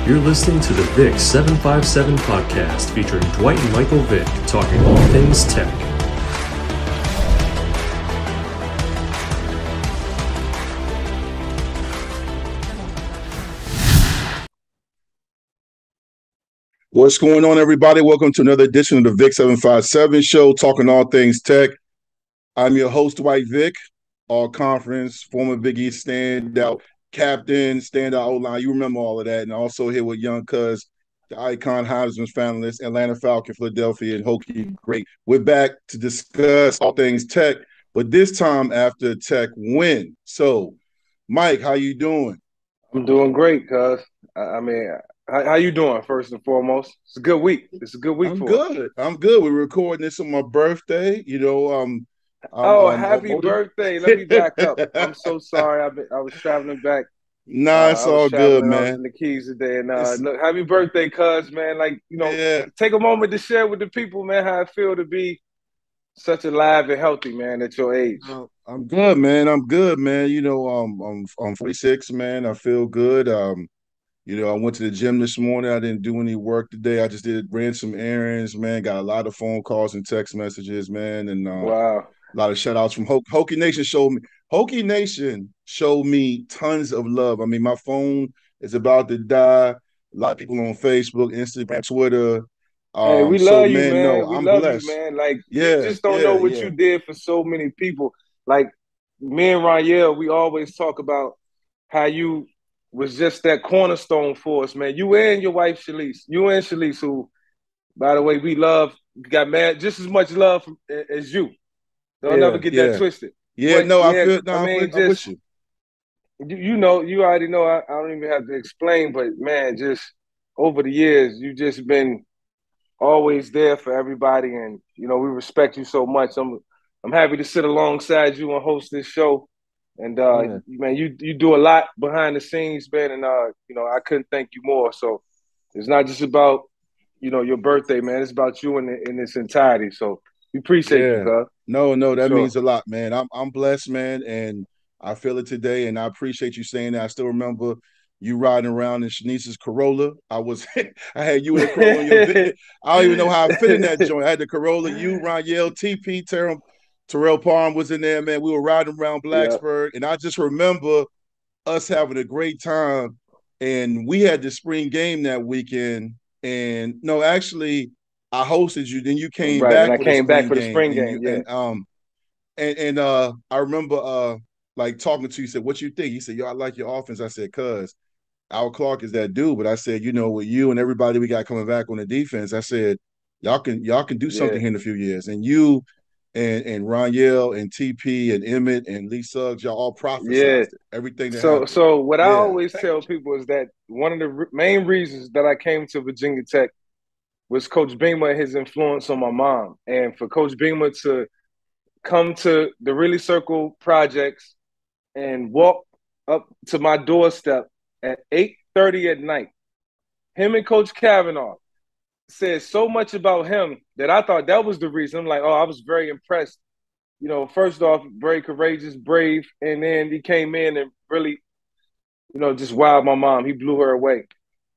You're listening to the VICK757 podcast featuring Dwight and Michael Vick talking all things tech. What's going on, everybody? Welcome to another edition of the VICK757 show, talking all things tech. I'm your host, Dwight Vick, all conference, former Big East standout captain, standout O-line. You remember all of that. And also here with young cuz, the icon Heisman finalist, Atlanta Falcon, Philadelphia, and Hokie great. We're back to discuss all things tech, but this time after a tech win. So, Mike, how you doing? I'm doing great, cuz. How you doing, first and foremost? It's a good week. It's a good week I'm good. We're recording this on my birthday. Happy birthday. Let me back up. I'm so sorry. I was traveling back. Nah, it's all good, man. I was in the Keys today. And look, happy birthday, cuz, man. Take a moment to share with the people, man, how I feel to be such alive and healthy, man, at your age. I'm good, man. I'm 46, man. I feel good. I went to the gym this morning. I didn't do any work today. I just ran some errands, man. Got a lot of phone calls and text messages, man. And wow. A lot of shout outs from Hokie Nation showed me tons of love. I mean, my phone is about to die. A lot of people on Facebook, Instagram, Twitter. Hey, we love you, man. No, I'm blessed. You, man. You just don't know what you did for so many people. Like me and Raniel, we always talk about how you was just that cornerstone for us, man. You and your wife, Shalise, who, by the way, we got mad just as much love as you. Don't never get that twisted. Yeah, but, I'm with you. You already know, I don't even have to explain, but man, just over the years, you've just been always there for everybody, and we respect you so much. I'm happy to sit alongside you and host this show. And man, you do a lot behind the scenes, man, and I couldn't thank you more. So it's not just about your birthday, man. It's about you in its entirety. So we appreciate you, cuz. No, that means a lot, man. I'm blessed, man, and I feel it today, and I appreciate you saying that. I still remember you riding around in Shanice's Corolla. I had you in the Corolla in your video. I don't even know how I fit in that joint. I had the Corolla, you, Raniel, TP, Terrell Palm was in there, man. We were riding around Blacksburg, and I just remember us having a great time. And we had the spring game that weekend. And no, actually, I hosted you. Then you came back. And I came back for the spring game. And I remember like talking to you. Said, "What you think?" He said, "Yo, I like your offense." I said, "Cuz Al Clark is that dude." But I said, with you and everybody we got coming back on the defense, I said, y'all can do something here in a few years. And you. And Raniel and TP and Emmett and Lee Suggs, y'all all prophesized everything that happened. So what I always tell people is that one of the main reasons that I came to Virginia Tech was Coach Beamer and his influence on my mom. And for Coach Beamer to come to the Really Circle projects and walk up to my doorstep at 8:30 at night, him and Coach Kavanaugh said so much about him that I thought that was the reason. I'm like, I was very impressed. First off, very courageous, brave, and then he came in and really, just wowed my mom. He blew her away.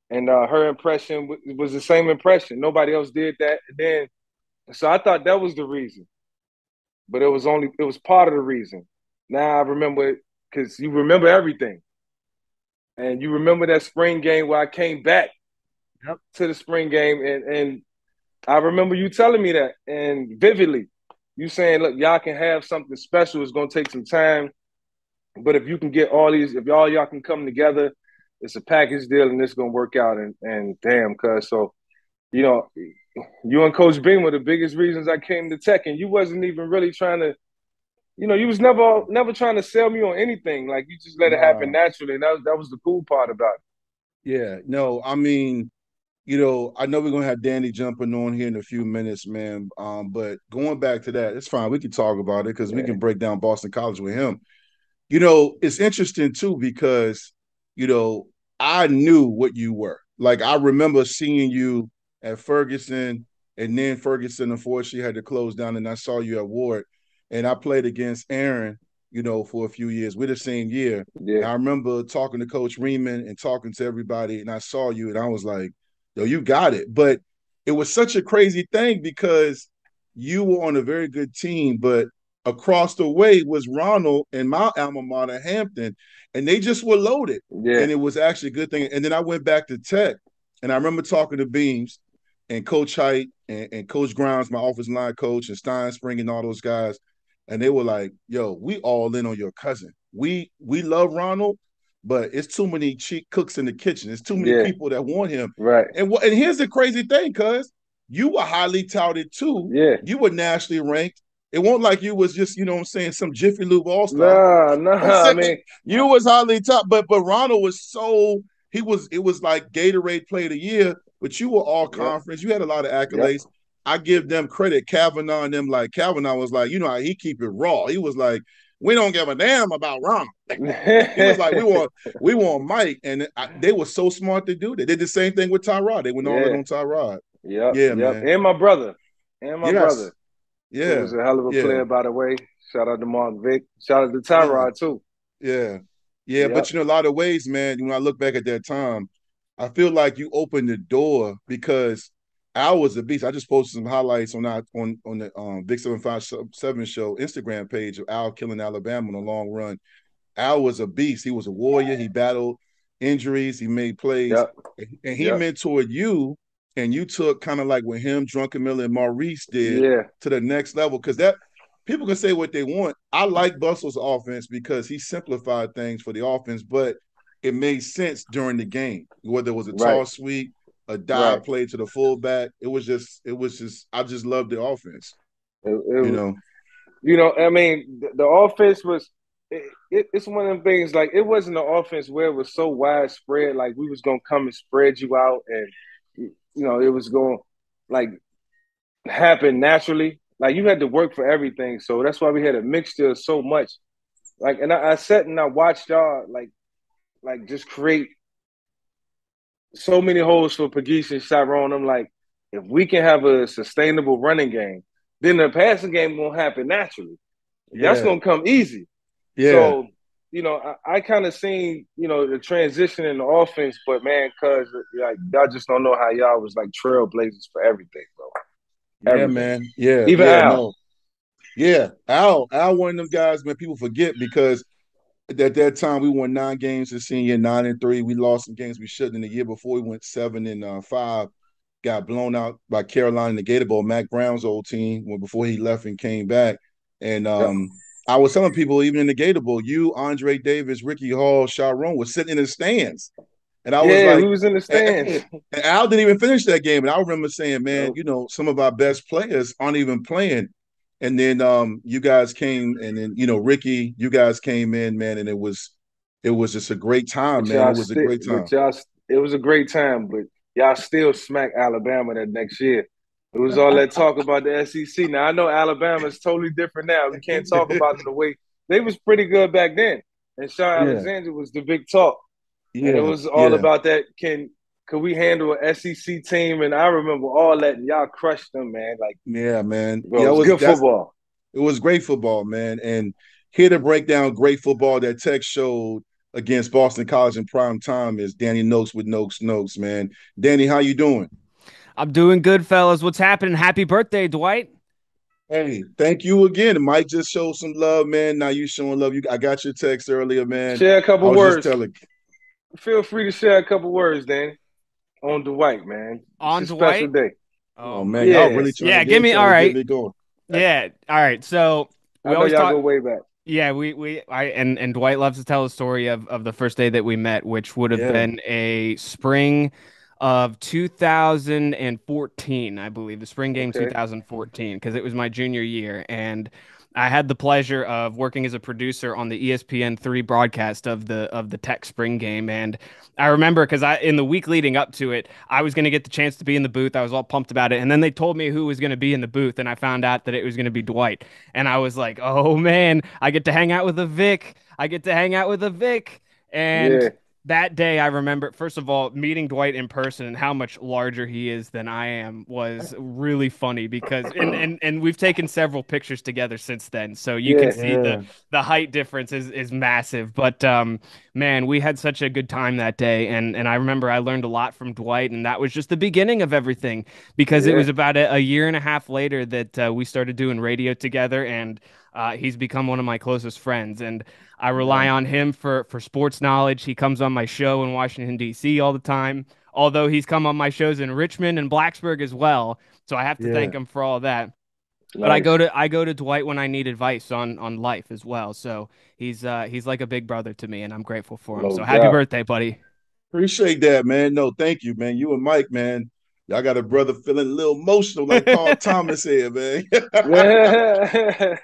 And her impression was the same impression. Nobody else did that. And then, so I thought that was the reason. But it was part of the reason. Now I remember it because you remember everything. And you remember that spring game where I came back to the spring game, and I remember you telling me that, and vividly, you saying, "Look, y'all can have something special. It's gonna take some time, but if you can get if y'all can come together, it's a package deal, and it's gonna work out." And damn, cuz, so you and Coach Beam were the biggest reasons I came to Tech, and you wasn't even really trying to, you was never trying to sell me on anything. Like you just let it happen naturally, and that was the cool part about it. Yeah, no, I mean. I know we're going to have Danny jumping on here in a few minutes, man. But going back to that, it's fine. We can talk about it because we can break down Boston College with him. It's interesting, too, because, I knew what you were. Like, I remember seeing you at Ferguson And then Ferguson, unfortunately, had to close down, and I saw you at Ward. And I played against Aaron, for a few years. We're the same year. Yeah. And I remember talking to Coach Riemann and talking to everybody, and I saw you, and I was like, yo, you got it. But it was such a crazy thing because you were on a very good team, but across the way was Ronald and my alma mater, Hampton, and they just were loaded. Yeah. And it was actually a good thing. And then I went back to Tech, and I remember talking to Beams and Coach Height and Coach Grimes, my offensive line coach, and Stein Spring and all those guys. And they were like, yo, we all in on your cousin. We love Ronald, but it's too many cheap cooks in the kitchen. It's too many people that want him. Right. And here's the crazy thing, cuz you were highly touted too. Yeah. You were nationally ranked. It wasn't like you was just, some Jiffy Lube all-star. No. I mean, you was highly touted, but Ronald was it was like Gatorade Player of the Year, but you were all conference. You had a lot of accolades. Yep. I give them credit. Kavanaugh and them, like Kavanaugh was like, how he keep it raw. He was like, we don't give a damn about Ronald. He was like, we want Mike, and they were so smart to do that. They did the same thing with Tyrod. They went all in on Tyrod. Yeah, man. And my brother. Brother. Yeah. He was a hell of a player, by the way. Shout out to Mark Vick. Shout out to Tyrod, too. Yeah. But a lot of ways, man, when I look back at that time, I feel like you opened the door because Al was a beast. I just posted some highlights on the VICK757 show Instagram page of Al killing Alabama in the long run. Al was a beast. He was a warrior. He battled injuries. He made plays. And he mentored you, and you took kind of like what him, Drunken Miller, and Maurice did to the next level. Because that people can say what they want. I like Bustle's offense because he simplified things for the offense, but it made sense during the game, whether it was a toss sweep, a dive play to the fullback. It was just, I just loved the offense. I mean, the offense was, it's one of them things, like, it wasn't an offense where it was so widespread, like we was going to come and spread you out and, it was going to, like, happen naturally. Like, you had to work for everything. So that's why we had a mixture of so much. Like, and I sat and I watched y'all, like just create so many holes for Pegues and Chiron. I'm like, if we can have a sustainable running game, then the passing game won't happen naturally. That's going to come easy. Yeah. So, I kind of seen, the transition in the offense, but man, cuz like y'all just don't know how y'all was like trailblazers for everything, bro. Everything. Yeah, man. Yeah. Even Al. No. Yeah. Al, one of them guys, man, people forget because at that time we won 9 games this senior, 9-3. We lost some games we shouldn't. In the year before, we went 7-5. Got blown out by Carolina in the Gator Bowl, Mac Brown's old team, before he left and came back. And I was telling people, even in the Gator Bowl, you, Andre Davis, Ricky Hall, Sharon was sitting in the stands. And I was like, we was in the stands. And Al didn't even finish that game. And I remember saying, man, some of our best players aren't even playing. And then you guys came, and then Ricky, you guys came in, man, and it was just a great time, man. It was a great time. It was a great time, but y'all still smacked Alabama that next year. It was all that talk about the SEC. Now I know Alabama is totally different now. We can't talk about them the way they was pretty good back then. And Sean Alexander was the big talk. Yeah, and it was all about that. Could we handle an SEC team? And I remember all that, and y'all crushed them, man. Like, yeah, man. Bro, it was good football. It was great football, man. And here to break down great football that Tech showed against Boston College in prime time is Danny Noakes with Noakes, man. Danny, how you doing? I'm doing good, fellas. What's happening? Happy birthday, Dwight. Hey, thank you again. Mike just showed some love, man. Now you showing love. I got your text earlier, man. Share a couple words. Feel free to share a couple words, Danny. On Dwight, man. On it's a Dwight? special day. Oh man, y'all really trying to give me all right. Get me going. Yeah, all right. So I know y'all go way back. Yeah, and Dwight loves to tell the story of the first day that we met, which would have been a spring of 2014, I believe, the spring game 2014, because it was my junior year, and I had the pleasure of working as a producer on the ESPN3 broadcast of the Tech spring game. And I remember because in the week leading up to it, I was going to get the chance to be in the booth. I was all pumped about it. And then they told me who was going to be in the booth, and I found out that it was going to be Dwight. And I was like, oh man, I get to hang out with a Vic. And that day, I remember, first of all, meeting Dwight in person and how much larger he is than I am was really funny because and we've taken several pictures together since then. So you can Yeah. see the height difference is massive. But man, we had such a good time that day. And I remember I learned a lot from Dwight, and that was just the beginning of everything because it Yeah. was about a year and a half later that we started doing radio together, and he's become one of my closest friends. And I rely on him for sports knowledge. He comes on my show in Washington, D.C. all the time, although he's come on my shows in Richmond and Blacksburg as well. So I have to Yeah. thank him for all that. But Nice. I go to Dwight when I need advice on life as well. So he's like a big brother to me, and I'm grateful for him. No So happy doubt. birthday, buddy. Appreciate that, man. No, thank you, man. You and Mike, man. Y'all got a brother feeling a little emotional, like Carl Thomas here, man. Yeah.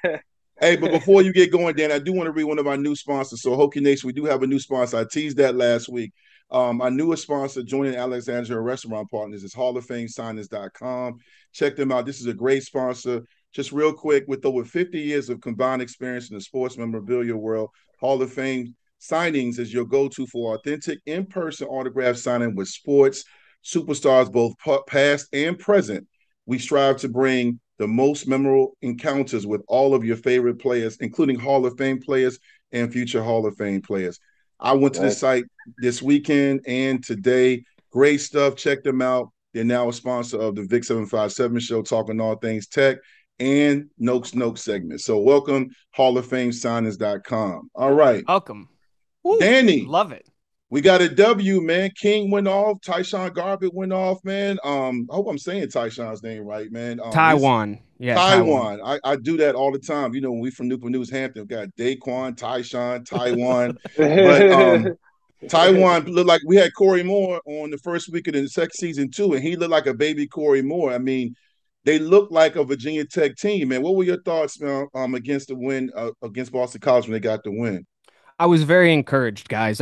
Hey, but before you get going, Dan, I do want to read one of our new sponsors. So, Hokie Nation, we do have a new sponsor. I teased that last week. Our newest sponsor, joining Alexandria Restaurant Partners, is HallOfFameSigners.com. Check them out. This is a great sponsor. Just real quick, with over 50 years of combined experience in the sports memorabilia world, Hall of Fame Signings is your go-to for authentic in-person autograph signing with sports superstars, both past and present. We strive to bring the most memorable encounters with all of your favorite players, including Hall of Fame players and future Hall of Fame players. I went to the Nice. site this weekend and today. Great stuff. Check them out. They're now a sponsor of the VICK757 show, talking all things tech and Noakes segment. So welcome, Hall of Fame Signings.com. All right. Welcome. Woo, Danny, love it. we got a W, man. King went off. Tyshawn Garbett went off, man. I hope I'm saying Tyshawn's name right, man. His Taiwan. Yeah, Taiwan. Taiwan. I do that all the time. You know, when we from Newport News, Hampton, we got Daquan, Tyshawn, Taiwan. But Taiwan looked like we had Corey Moore on the first week of the second season too, and he looked like a baby Corey Moore. I mean, they look like a Virginia Tech team, man. What were your thoughts against the win against Boston College when they got the win? I was very encouraged, guys.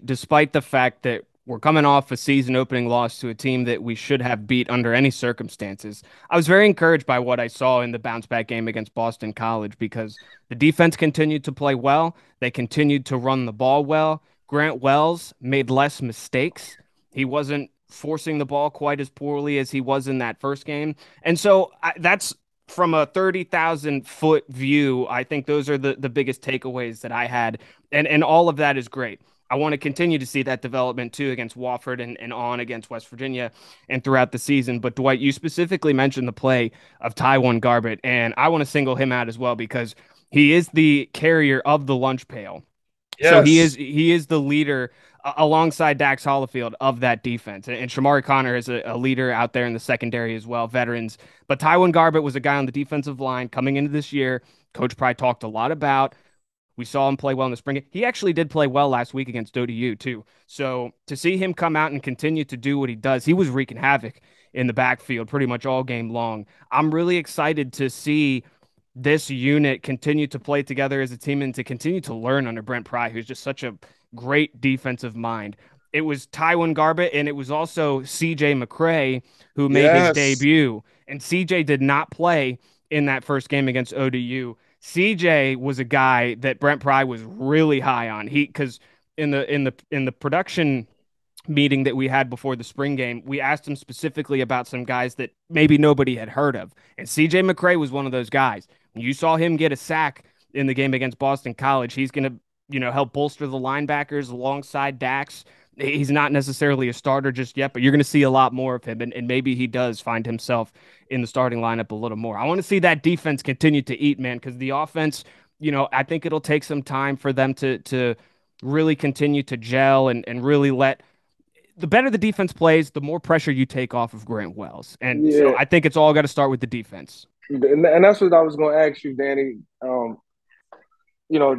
Despite the fact that we're coming off a season opening loss to a team that we should have beat under any circumstances, I was very encouraged by what I saw in the bounce back game against Boston College because the defense continued to play well. They continued to run the ball well. Grant Wells made less mistakes. He wasn't forcing the ball quite as poorly as he was in that first game. And so that's from a 30,000-foot view. I think those are the biggest takeaways that I had, and all of that is great. I want to continue to see that development too against Wofford and on against West Virginia and throughout the season. But Dwight, you specifically mentioned the play of Taiwan Garbett, and I want to single him out as well because he is the carrier of the lunch pail. So Yes. he is the leader alongside Dax Hollifield of that defense. And Shamari Connor is a leader out there in the secondary as well, veterans. But Tywin Garbett was a guy on the defensive line coming into this year. Coach Pry talked a lot about. We saw him play well in the spring. He actually did play well last week against ODU too. So to see him come out and continue to do what he does, he was wreaking havoc in the backfield pretty much all game long. I'm really excited to see this unit continue to play together as a team and to continue to learn under Brent Pry, who's just such a great defensive mind. It was Tywin Garbett and it was also CJ Mcrae who made his Yes. debut. And CJ did not play in that first game against ODU. CJ was a guy that Brent Pry was really high on. Because in the production meeting that we had before the spring game, we asked him specifically about some guys that maybe nobody had heard of. And CJ Mcrae was one of those guys. You saw him get a sack in the game against Boston College. He's going to, help bolster the linebackers alongside Dax. He's not necessarily a starter just yet, but you're going to see a lot more of him. And maybe he does find himself in the starting lineup a little more. I want to see that defense continue to eat, man, because the offense, I think it'll take some time for them to really continue to gel and really let the better the defense plays, the more pressure you take off of Grant Wells. And so Yeah. I think it's all got to start with the defense. And that's what I was going to ask you, Danny.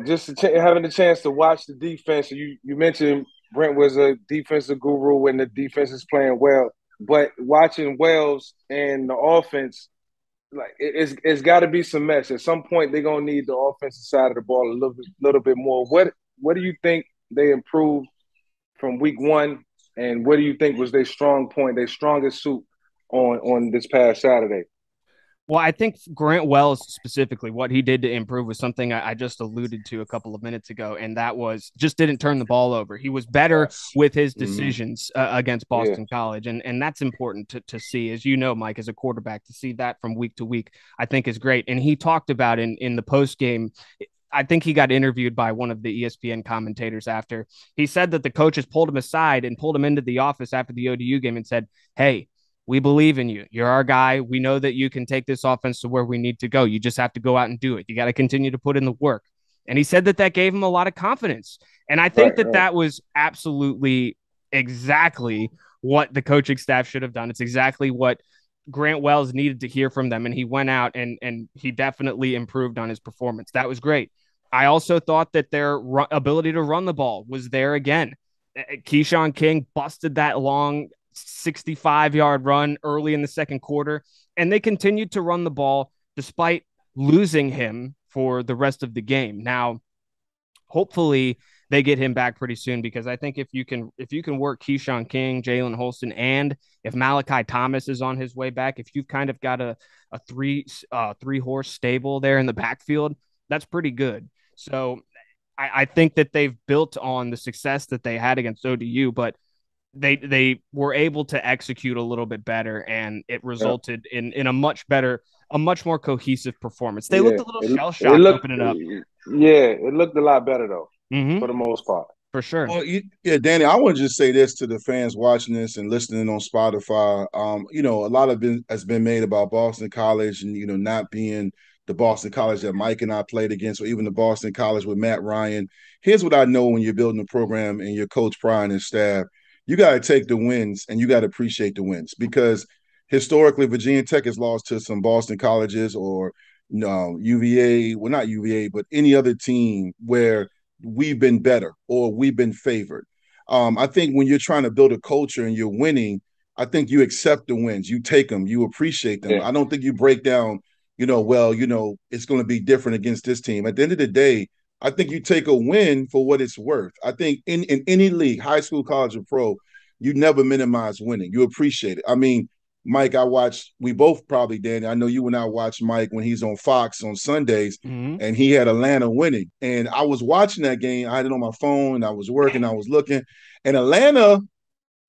Just having the chance to watch the defense. You mentioned Brent was a defensive guru and the defense is playing well, but watching Wells and the offense, like it's got to be some mesh. At some point, they're gonna need the offensive side of the ball a little bit more. What do you think they improved from week one, and what do you think was their strong point, their strongest suit on this past Saturday? Well, I think Grant Wells specifically, what he did to improve was something I just alluded to a couple of minutes ago, and that was just didn't turn the ball over. He was better Yes. with his decisions against Yeah. Boston College, and that's important to see, as you know, Mike, as a quarterback, to see that from week to week, I think is great. And he talked about in the post game. I think he got interviewed by one of the ESPN commentators after. He said that the coaches pulled him aside and pulled him into the office after the ODU game and said, "Hey, we believe in you. You're our guy. We know that you can take this offense to where we need to go. You just have to go out and do it. You got to continue to put in the work." And he said that that gave him a lot of confidence. And I think that was absolutely exactly what the coaching staff should have done. It's exactly what Grant Wells needed to hear from them. And he went out and he definitely improved on his performance. That was great. I also thought that their ability to run the ball was there again. Keyshawn King busted that long 65-yard run early in the second quarter, and they continued to run the ball despite losing him for the rest of the game. Now, hopefully they get him back pretty soon, because I think if you can work Keyshawn King, Jalen Holston, and if Malachi Thomas is on his way back, if you've kind of got a three horse stable there in the backfield, that's pretty good. So I think that they've built on the success that they had against ODU, but they were able to execute a little bit better, and it resulted in a much more cohesive performance. They looked a little shell-shocked opening up. Yeah, it looked a lot better, though, for the most part. For sure. Well, Danny, I want to just say this to the fans watching this and listening on Spotify. A lot of it has been made about Boston College and, not being the Boston College that Mike and I played against, or even the Boston College with Matt Ryan. Here's what I know: when you're building a program and your coach Pryor and his staff, you got to take the wins and you got to appreciate the wins, because historically Virginia Tech has lost to some Boston colleges or UVA, well, not UVA, but any other team where we've been better or we've been favored. I think when you're trying to build a culture and you're winning, I think you accept the wins, you take them, you appreciate them. Yeah. I don't think you break down, it's going to be different against this team. At the end of the day, I think you take a win for what it's worth. I think in any league, high school, college, or pro, you never minimize winning. You appreciate it. I mean, Mike, we both probably, Danny, I know you and I watch Mike when he's on Fox on Sundays, and he had Atlanta winning. And I was watching that game. I had it on my phone, I was working, I was looking. And Atlanta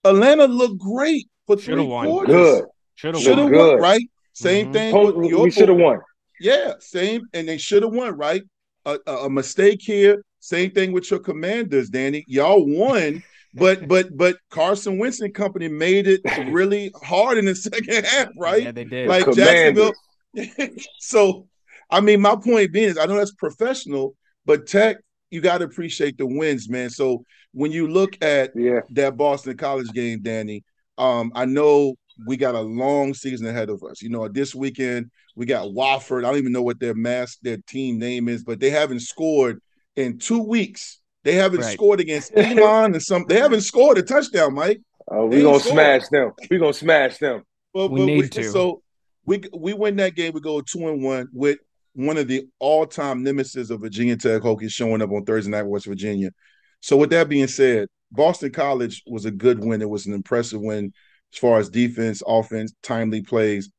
looked great for three quarters. Good. Should have won, right? Same thing. We should have won. Yeah, same. And they should have won, right? A mistake here. Same thing with your Commanders, Danny. Y'all won, but Carson Wentz and company made it really hard in the second half, right? Yeah, they did. Like Jacksonville. So, I mean, my point being is, I know that's professional, but Tech, you got to appreciate the wins, man. So when you look at that Boston College game, Danny, I know we got a long season ahead of us. This weekend we got Wofford. I don't even know what their team name is, but they haven't scored in 2 weeks. They haven't scored against Elon and they haven't scored a touchdown, Mike. We're going to smash them. We're going to smash them. We need to. So we win that game. We go 2-1 with one of the all-time nemesis of Virginia Tech Hokie showing up on Thursday night, West Virginia. So with that being said, Boston College was a good win. It was an impressive win as far as defense, offense, timely plays.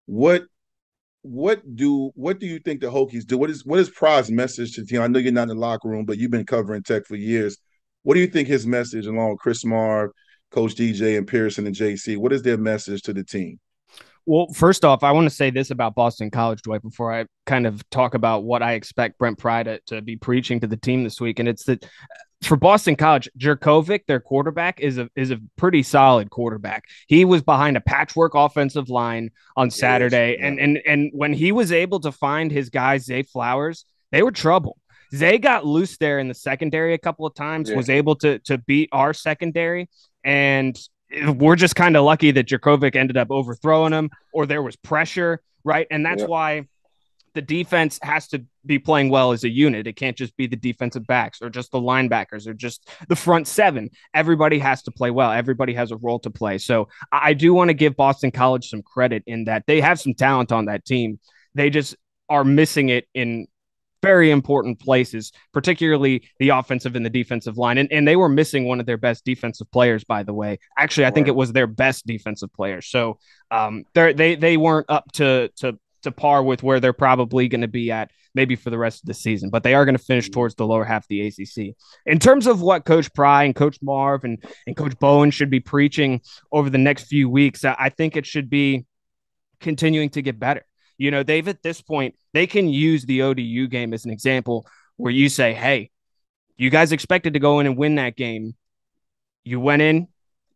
What do you think the Hokies do? What is Pryor's message to the team? I know you're not in the locker room, but you've been covering Tech for years. What do you think his message, along with Chris Marv, Coach DJ, and Pearson and JC, what is their message to the team? Well, first off, I want to say this about Boston College, Dwight, before I kind of talk about what I expect Brent Pryor to be preaching to the team this week. And it's that for Boston College, Jurkovec, their quarterback, is a pretty solid quarterback. He was behind a patchwork offensive line on Saturday. And when he was able to find his guy, Zay Flowers, they were trouble. Zay got loose there in the secondary a couple of times, was able to beat our secondary. And we're just kind of lucky that Jurkovec ended up overthrowing him, or there was pressure, right? And that's why the defense has to be playing well as a unit. It can't just be the defensive backs or just the linebackers or just the front seven. Everybody has to play well. Everybody has a role to play. So I do want to give Boston College some credit in that they have some talent on that team. They just are missing it in very important places, particularly the offensive and the defensive line. And they were missing one of their best defensive players, by the way. Actually, I think it was their best defensive player. So they weren't up to to par with where they're probably going to be at maybe for the rest of the season, but they are going to finish towards the lower half of the ACC. In terms of what Coach Pry and Coach Marv and Coach Bowen should be preaching over the next few weeks, I think it should be continuing to get better. You know, they've at this point, they can use the ODU game as an example where you say, hey, you guys expected to go in and win that game. You went in,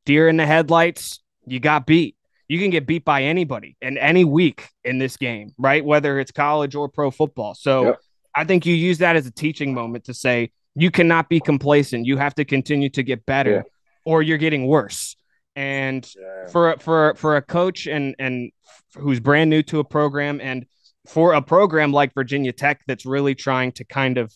deer in the headlights, you got beat. You can get beat by anybody in any week in this game, right? Whether it's college or pro football. So I think you use that as a teaching moment to say, you cannot be complacent. You have to continue to get better or you're getting worse. And for a coach and who's brand new to a program, and for a program like Virginia Tech that's really trying to kind of,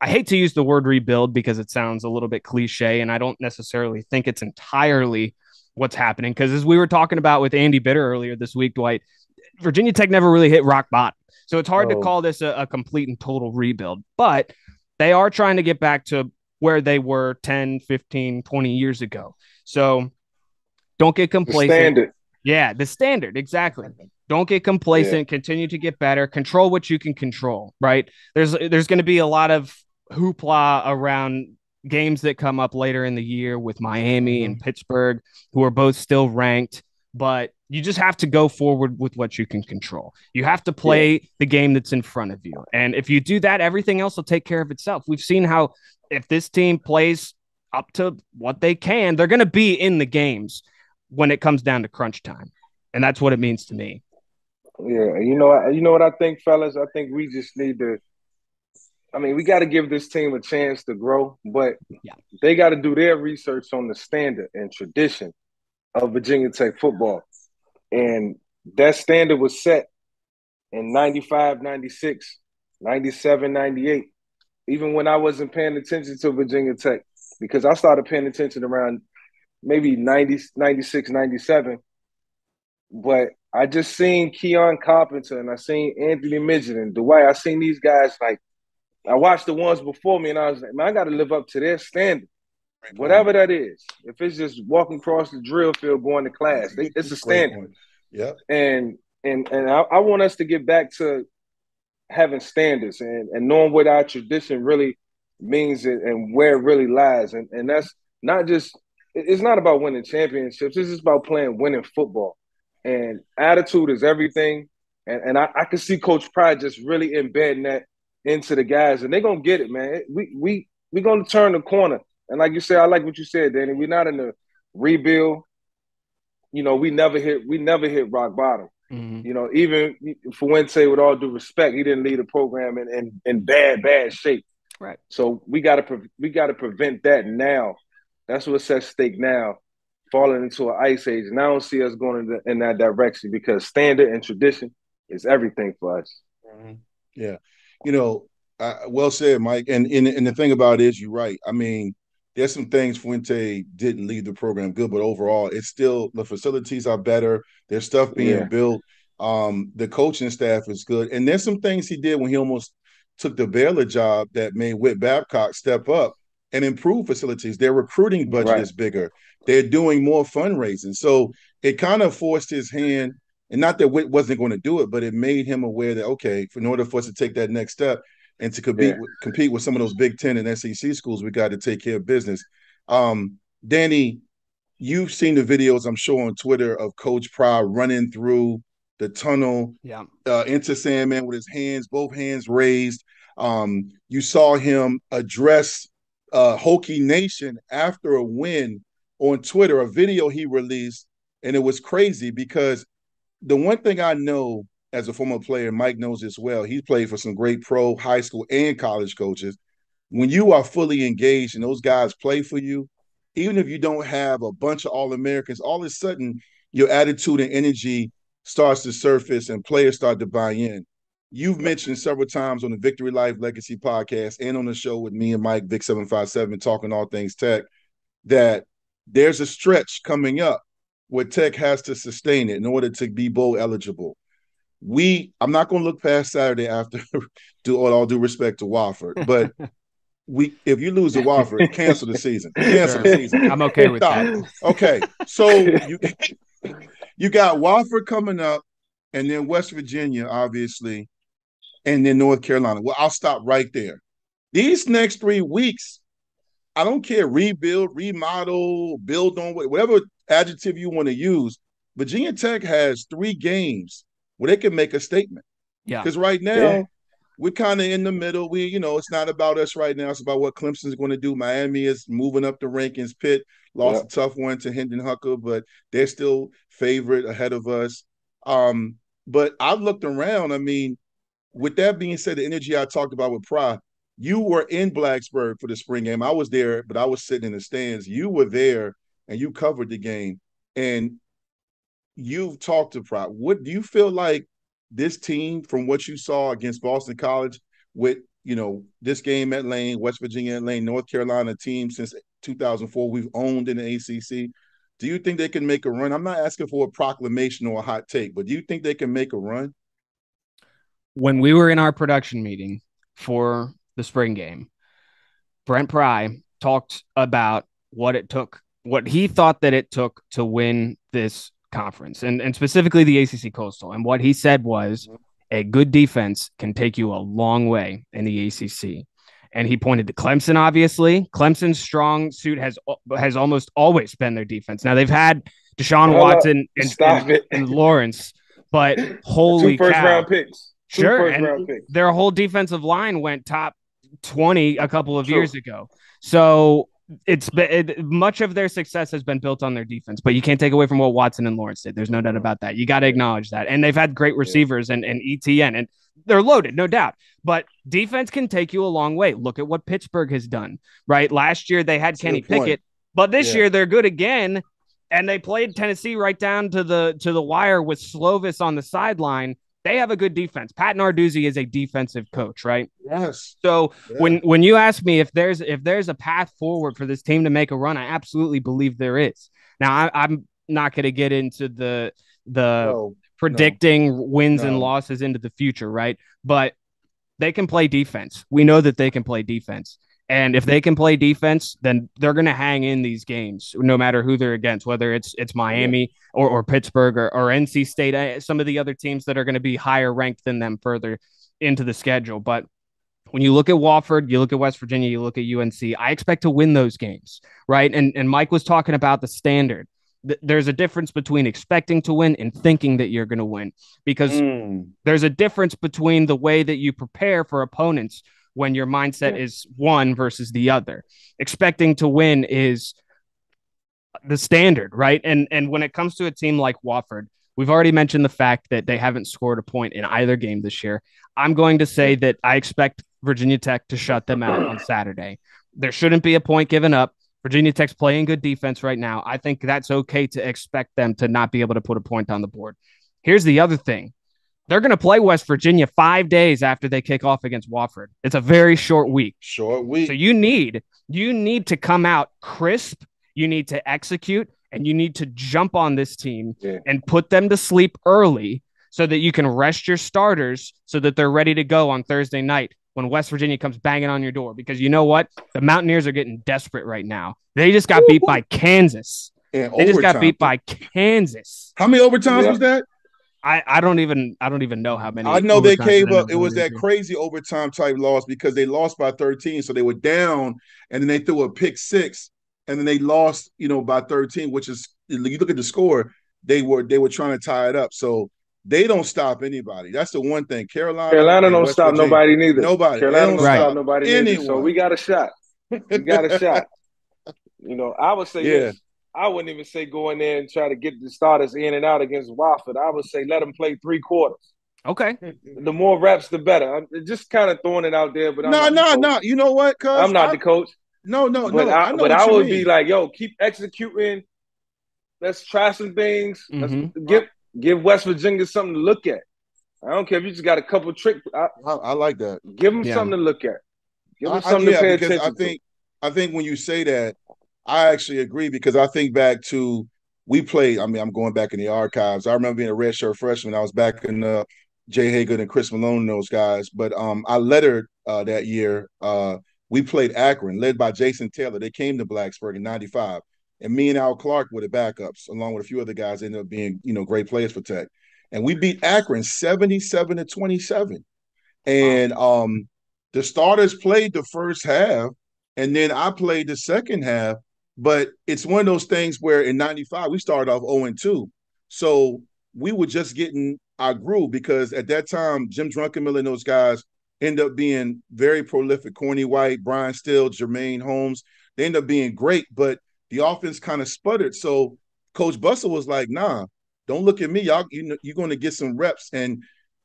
I hate to use the word rebuild because it sounds a little bit cliche, and I don't necessarily think it's entirely what's happening. Because as we were talking about with Andy Bitter earlier this week, Dwight, Virginia Tech never really hit rock bottom. So it's hard to call this a complete and total rebuild. But they are trying to get back to where they were 10, 15, 20 years ago. So don't get complacent. The standard. Yeah, the standard. Exactly. Don't get complacent. Continue to get better. Control what you can control, right? There's going to be a lot of hoopla around games that come up later in the year with Miami and Pittsburgh, who are both still ranked, but you just have to go forward with what you can control. You have to play the game that's in front of you. And if you do that, everything else will take care of itself. We've seen how if this team plays up to what they can, they're going to be in the games when it comes down to crunch time. And that's what it means to me. Yeah. You know what I think, fellas? I think we just need to, we got to give this team a chance to grow, but they got to do their research on the standard and tradition of Virginia Tech football. And that standard was set in 95, 96, 97, 98, even when I wasn't paying attention to Virginia Tech, because I started paying attention around maybe 90, 96, 97. But I just seen Keon Carpenter and I seen Anthony Midget and Dwight. I seen these guys like, I watched the ones before me and I was like, man, I got to live up to their standard, whatever that is. If it's just walking across the drill field going to class, it's a standard. Yeah. And I want us to get back to having standards and knowing what our tradition really means and where it really lies. And that's not just, it's not about winning championships. It's just about winning football. And attitude is everything. And I can see Coach Pride just really embedding that into the guys, and they're gonna get it, man. We're gonna turn the corner. And like you said, I like what you said, Danny. We're not in a rebuild. You know, we never hit rock bottom. You know, even Fuente, with all due respect, he didn't lead the program in bad shape. Right. So we gotta prevent that now. That's what's at stake now, falling into an ice age. And I don't see us going in that direction because standard and tradition is everything for us. Yeah. You know, well said, Mike. And the thing about it is, you're right. I mean, there's some things Fuente didn't lead the program good, but overall, it's still the facilities are better. There's stuff being built. The coaching staff is good. And there's some things he did when he almost took the Baylor job that made Whit Babcock step up and improve facilities. Their recruiting budget is bigger. They're doing more fundraising. So it kind of forced his hand. And not that Whit wasn't going to do it, but it made him aware that, okay, in order for us to take that next step and to compete with some of those Big Ten and SEC schools, we got to take care of business. Danny, you've seen the videos, I'm sure, on Twitter of Coach Pride running through the tunnel into Sandman with his both hands raised. You saw him address Hokie Nation after a win on Twitter, a video he released, and it was crazy because the one thing I know as a former player, Mike knows this well, he's played for some great pro, high school, and college coaches. When you are fully engaged and those guys play for you, even if you don't have a bunch of All-Americans, all of a sudden your attitude and energy starts to surface and players start to buy in. You've mentioned several times on the Victory Life Legacy podcast and on the show with me and Mike, VICK757, talking all things Tech, that there's a stretch coming up where Tech has to sustain it in order to be bowl eligible. I'm not going to look past Saturday after, all due respect to Wofford, but if you lose to Wofford, cancel the season. Cancel the season. I'm okay with that. Okay, so you got Wofford coming up. and then West Virginia, obviously, and then North Carolina. Well, I'll stop right there. These next 3 weeks, I don't care, rebuild, remodel, build on whatever adjective you want to use. Virginia Tech has 3 games where they can make a statement. Yeah. Because right now, we're kind of in the middle. It's not about us right now. It's about what Clemson's going to do. Miami is moving up the rankings. Pitt lost a tough one to Hendon Hooker, but they're still favorite ahead of us. But I've looked around. I mean, with that being said, the energy I talked about with Pry, you were in Blacksburg for the spring game. I was there, but I was sitting in the stands. You were there, and you covered the game. And you've talked to Pry. What do you feel like this team, from what you saw against Boston College, with this game at Lane, West Virginia at Lane, North Carolina team since 2004, we've owned in the ACC. Do you think they can make a run? I'm not asking for a proclamation or a hot take, but do you think they can make a run? When we were in our production meeting for the spring game, Brent Pry talked about what he thought that it took to win this conference, and specifically the ACC Coastal. And what he said was a good defense can take you a long way in the ACC. And he pointed to Clemson, obviously. Clemson's strong suit has almost always been their defense. Now, they've had Deshaun Watson and Lawrence, but holy cow. 2 first-round picks. Sure, and their whole defensive line went top 20 a couple of years ago. So much of their success has been built on their defense, but you can't take away from what Watson and Lawrence did. There's no doubt about that. You got to acknowledge that. And they've had great receivers and ETN, and they're loaded, no doubt. But defense can take you a long way. Look at what Pittsburgh has done, right? Last year they had Kenny Pickett, but this year they're good again, and they played Tennessee right down to the wire with Slovis on the sideline. They have a good defense. Pat Narduzzi is a defensive coach, right? Yes. So when you ask me if there's a path forward for this team to make a run, I absolutely believe there is. Now, I'm not going to get into the predicting wins and losses into the future, right? But they can play defense. We know that they can play defense. And if they can play defense, then they're going to hang in these games, no matter who they're against, whether it's Miami or Pittsburgh or NC State, some of the other teams that are going to be higher ranked than them further into the schedule. But when you look at Wofford, you look at West Virginia, you look at UNC, I expect to win those games, right? And Mike was talking about the standard. There's a difference between expecting to win and thinking that you're going to win, because there's a difference between the way that you prepare for opponents when your mindset is one versus the other. Expecting to win is the standard, right? And when it comes to a team like Wofford, we've already mentioned the fact that they haven't scored a point in either game this year. I'm going to say that I expect Virginia Tech to shut them out on Saturday. There shouldn't be a point given up. Virginia Tech's playing good defense right now. I think that's okay to expect them to not be able to put a point on the board. Here's the other thing. They're going to play West Virginia 5 days after they kick off against Wofford. It's a very short week. Short week. So you need to come out crisp. You need to execute, and you need to jump on this team and put them to sleep early so that you can rest your starters so that they're ready to go on Thursday night when West Virginia comes banging on your door. Because you know what? The Mountaineers are getting desperate right now. They just got beat by Kansas. They just got beat by Kansas. How many overtimes was that? I don't even know how many. I know they came up. It was that crazy overtime type loss because they lost by 13. So they were down, and then they threw a pick 6, and then they lost, by 13, which is, you look at the score, they were trying to tie it up. So they don't stop anybody. That's the one thing. Carolina don't stop Virginia, nobody neither. Nobody. Carolina don't stop nobody neither. So we got a shot. We got a shot. I would say this. I wouldn't even say go in there and try to get the starters in and out against Wofford. I would say let them play 3 quarters. Okay. The more reps, the better. I'm just kind of throwing it out there, but no. You know what, cuz? I'm not the coach. No. But I would be like, yo, keep executing. Let's try some things. Mm-hmm. Let's give West Virginia something to look at. I don't care if you just got a couple tricks. I like that. Give them something to look at. Give them something to pay attention to. I think when you say that, I actually agree, because I think back to we played. I mean, I'm going back in the archives. I remember being a redshirt freshman. I was back in Jay Hager and Chris Malone and those guys. But I lettered that year. We played Akron, led by Jason Taylor. They came to Blacksburg in '95, and me and Al Clark were the backups, along with a few other guys. Ended up being great players for Tech. and we beat Akron 77-27. And the starters played the first half, and then I played the second half. But it's one of those things where in 95, we started off 0-2. So we were just getting our groove because at that time, Jim Druckenmiller and those guys end up being very prolific. Corny White, Brian Still, Jermaine Holmes, they end up being great, but the offense kind of sputtered. So Coach Bussell was like, nah, don't look at me. Y'all, you're going to get some reps. And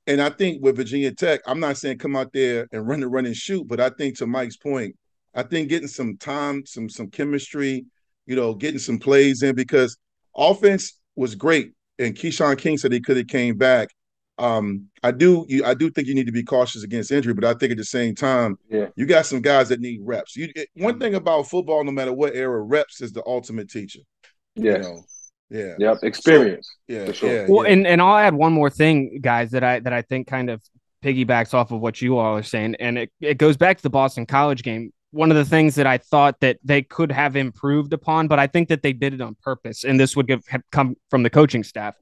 I think with Virginia Tech, I'm not saying come out there and run and shoot, but I think to Mike's point, I think getting some time, some chemistry, getting some plays in because offense was great. And Keyshawn King said he could have came back. I do think you need to be cautious against injury, but I think at the same time, you got some guys that need reps. One thing about football, no matter what era, reps is the ultimate teacher. Yes. Yeah. Yep. Experience. So, for sure. Well, and I'll add one more thing, guys, that I think kind of piggybacks off of what you all are saying, and it goes back to the Boston College game. One of the things that I thought that they could have improved upon, but I think that they did it on purpose, and this would have come from the coaching staff.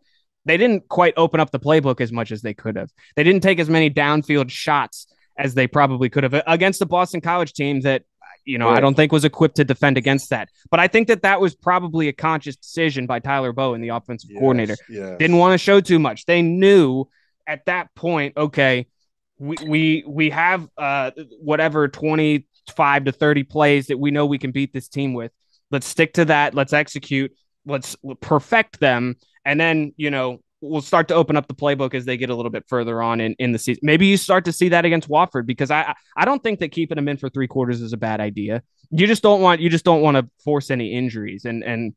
They didn't quite open up the playbook as much as they could have. They didn't take as many downfield shots as they probably could have against the Boston College team that, I don't think was equipped to defend against that. But I think that was probably a conscious decision by Tyler Bowen, the offensive coordinator. Yes. Didn't want to show too much. They knew at that point, okay, we have whatever 25 to 30 plays that we know we can beat this team with. Let's stick to that. Let's execute. Let's perfect them. And then, we'll start to open up the playbook as they get a little bit further on in the season. Maybe you start to see that against Wofford because I don't think that keeping them in for 3 quarters is a bad idea. You just don't want to force any injuries. And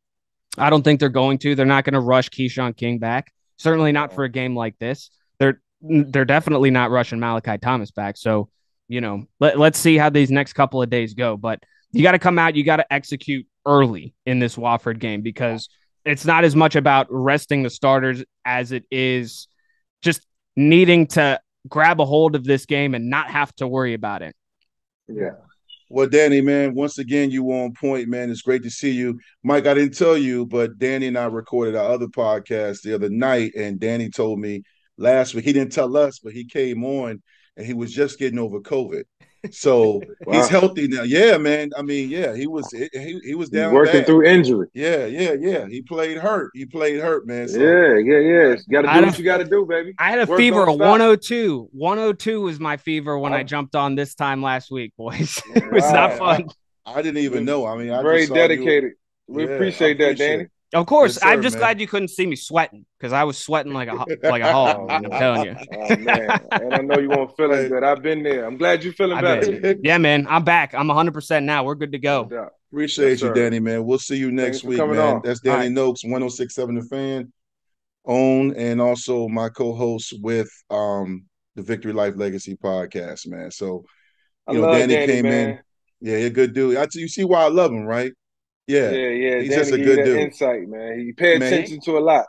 I don't think they're going to. They're not going to rush Keyshawn King back. Certainly not for a game like this. They're definitely not rushing Malachi Thomas back. So, let's see how these next couple of days go. But you got to come out. You got to execute early in this Wofford game because it's not as much about resting the starters as it is just needing to grab a hold of this game and not have to worry about it. Yeah. Well, Danny, man, once again, you were on point, man. It's great to see you. Mike, I didn't tell you, but Danny and I recorded our other podcast the other night, and Danny told me last week, he didn't tell us, but he came on, and he was just getting over COVID. So he's healthy now. Yeah, man. I mean, he was down working bad. through injury. Yeah. He played hurt. Man. So, You got to do what you got to do, baby. I had a fever of 102. 102 was my fever when I jumped on this time last week, boys. It was not fun. I didn't even know. I mean, very dedicated. We appreciate that, Danny. Of course, yes, sir, I'm just glad you couldn't see me sweating because I was sweating like a hog. I'm telling you. Oh, man. And I know you won't feel good. I've been there. I'm glad you're feeling better. Yeah, man. I'm back. I'm 100% now. We're good to go. Appreciate you, Danny, man. We'll see you next week, man. On. That's Danny Noakes, 106.7 The Fan, and also my co-host with the Victory Life Legacy podcast, man. So, Danny came in. Yeah, you're a good dude. You see why I love him, right? Yeah. He's just a good dude. Insight, man. He pay attention to a lot.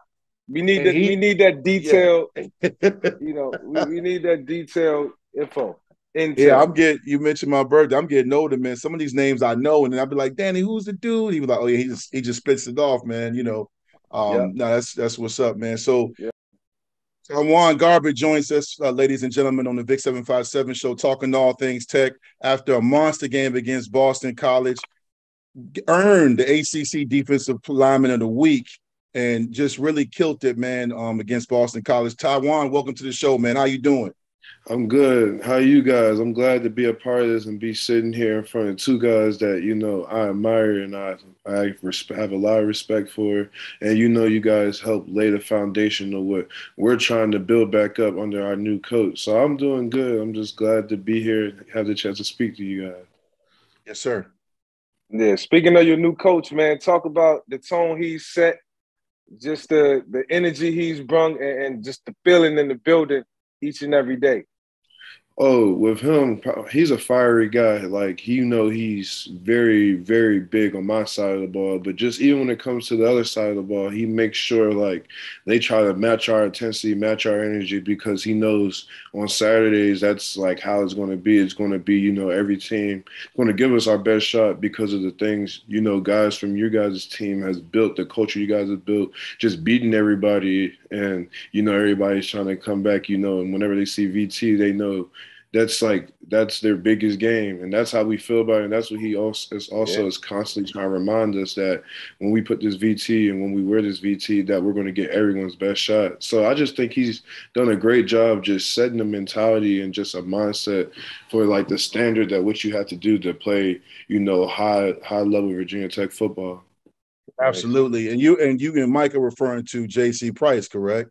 We need that. We need that detail. We need that detailed info. Intel. Yeah, you mentioned my birthday. I'm getting older, man. Some of these names I know, and then I'll be like, Danny, who's the dude? He was like, oh yeah, he just spits it off, man. No, that's what's up, man. So Juan Garbutt joins us, ladies and gentlemen, on the VICK757 show, talking all things tech after a monster game against Boston College. Earned the ACC Defensive Lineman of the Week and just really killed it, man, against Boston College. Taiwan, welcome to the show, man. How you doing? I'm good. How are you guys? I'm glad to be a part of this and be sitting here in front of 2 guys that, I admire and I have a lot of respect for. And, you guys help lay the foundation of what we're trying to build back up under our new coach. So I'm doing good. I'm just glad to be here and have the chance to speak to you guys. Yes, sir. Yeah, speaking of your new coach, man, talk about the tone he's set, just the energy he's brung, and just the feeling in the building each and every day. Oh, with him, he's a fiery guy. Like, he's very, very big on my side of the ball. But just even when it comes to the other side of the ball, he makes sure, like, they try to match our intensity, match our energy, because he knows on Saturdays that's, like, how it's going to be. It's going to be, every team going to give us our best shot because of the things, guys from your guys' team has built, the culture you guys have built, just beating everybody. And, everybody's trying to come back, and whenever they see VT, they know that's their biggest game, and that's how we feel about it. And that's what he also is constantly trying to remind us, that when we put this VT and when we wear this VT, that we're going to get everyone's best shot. So I just think he's done a great job just setting a mentality and just a mindset for, like, the standard that what you have to do to play, high level Virginia Tech football. Absolutely. And you and Mike are referring to J.C. Price, correct?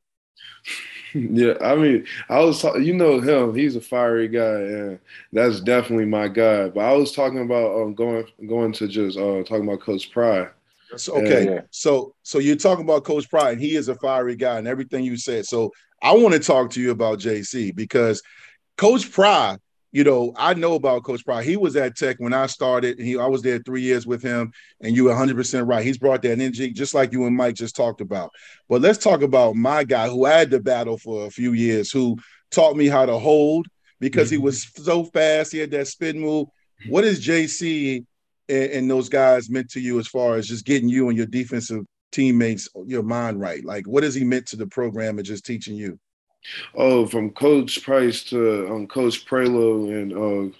Yeah, I mean, I was talking, him, he's a fiery guy, and that's definitely my guy. But I was talking about going to just talking about Coach Pry. Okay, so you're talking about Coach Pry, and he is a fiery guy, and everything you said. So I want to talk to you about JC, because Coach Pry, I know about Coach Pry. He was at Tech when I started. I was there 3 years with him, and you're 100% right. He's brought that energy, just like you and Mike just talked about. But let's talk about my guy who I had to battle for a few years, who taught me how to hold, because he was so fast. He had that spin move. What is JC and those guys meant to you as far as just getting you and your defensive teammates, your mind right? Like, what has he meant to the program and just teaching you? Oh, from Coach Price to Coach Prelo and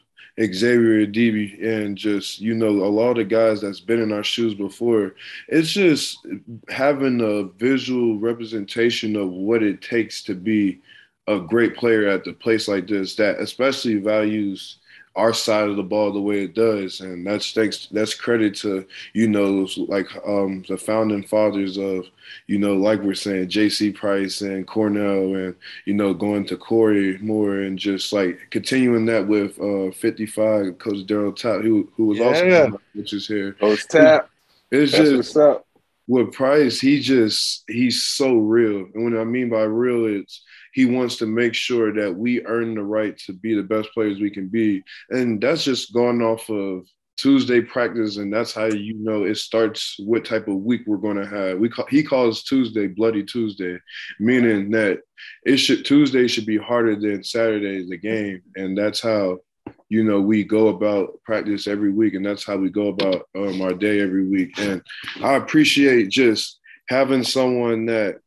Xavier Debe, and just, a lot of the guys that's been in our shoes before. It's just having a visual representation of what it takes to be a great player at the place like this, that especially values our side of the ball the way it does. And that's credit to, the founding fathers of, like we're saying, J.C. Price and Cornell, and, going to Corey Moore, and just like continuing that with 55, Coach Daryl Tapp, who was also, which is here. Coach Tapp. It's that's just, what's up. With Price, he's so real. And what I mean by real is, he wants to make sure that we earn the right to be the best players we can be. And that's just going off of Tuesday practice, and that's how it starts what type of week we're going to have. He calls Tuesday Bloody Tuesday, meaning that Tuesday should be harder than Saturday, the game. And that's how, we go about practice every week, and that's how we go about our day every week. And I appreciate just having someone that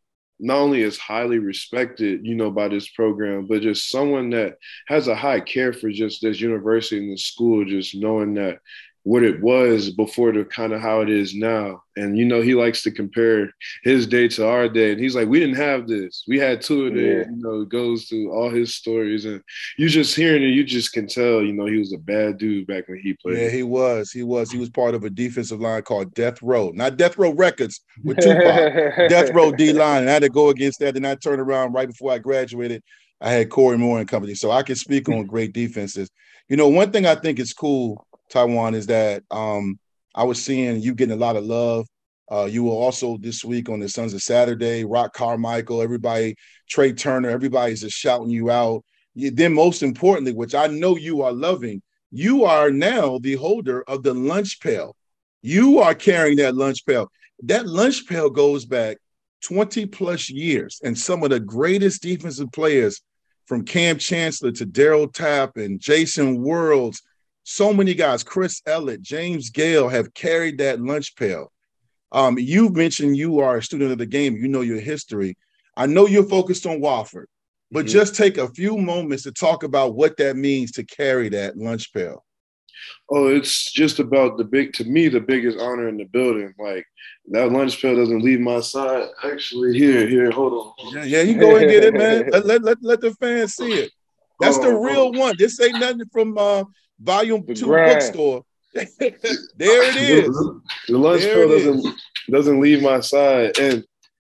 not only is highly respected, by this program, but just someone that has a high care for just this university and the school, just knowing that what it was before to kind of how it is now. And, he likes to compare his day to our day. And he's like, we didn't have this. We had two of days, it goes through all his stories. And you just hearing it, you just can tell, he was a bad dude back when he played. Yeah, he was. He was part of a defensive line called Death Row. Not Death Row Records with Tupac. Death Row D-line. And I had to go against that. Then I turned around right before I graduated. I had Corey Moore and company. So I can speak on great defenses. One thing I think is cool, Taiwan, is that I was seeing you getting a lot of love. You were also this week on the Sons of Saturday, Rock Carmichael, everybody, Trey Turner, everybody's just shouting you out. Then most importantly, which I know you are loving, you are now the holder of the lunch pail. You are carrying that lunch pail. That lunch pail goes back 20 plus years. And some of the greatest defensive players, from Cam Chancellor to Daryl Tapp and Jason Worlds, so many guys, Chris Ellett, James Gale, have carried that lunch pail. You've mentioned you are a student of the game. You know your history. I know you're focused on Wofford, but just take a few moments to talk about what that means to carry that lunch pail. Oh, it's just about the biggest honor in the building. Like, that lunch pail doesn't leave my side. Actually, here, hold on. Yeah, you go and get it, man. Let the fans see it. That's the real one. This ain't nothing from Volume 2 bookstore. There it is. The lunch pail doesn't leave my side. And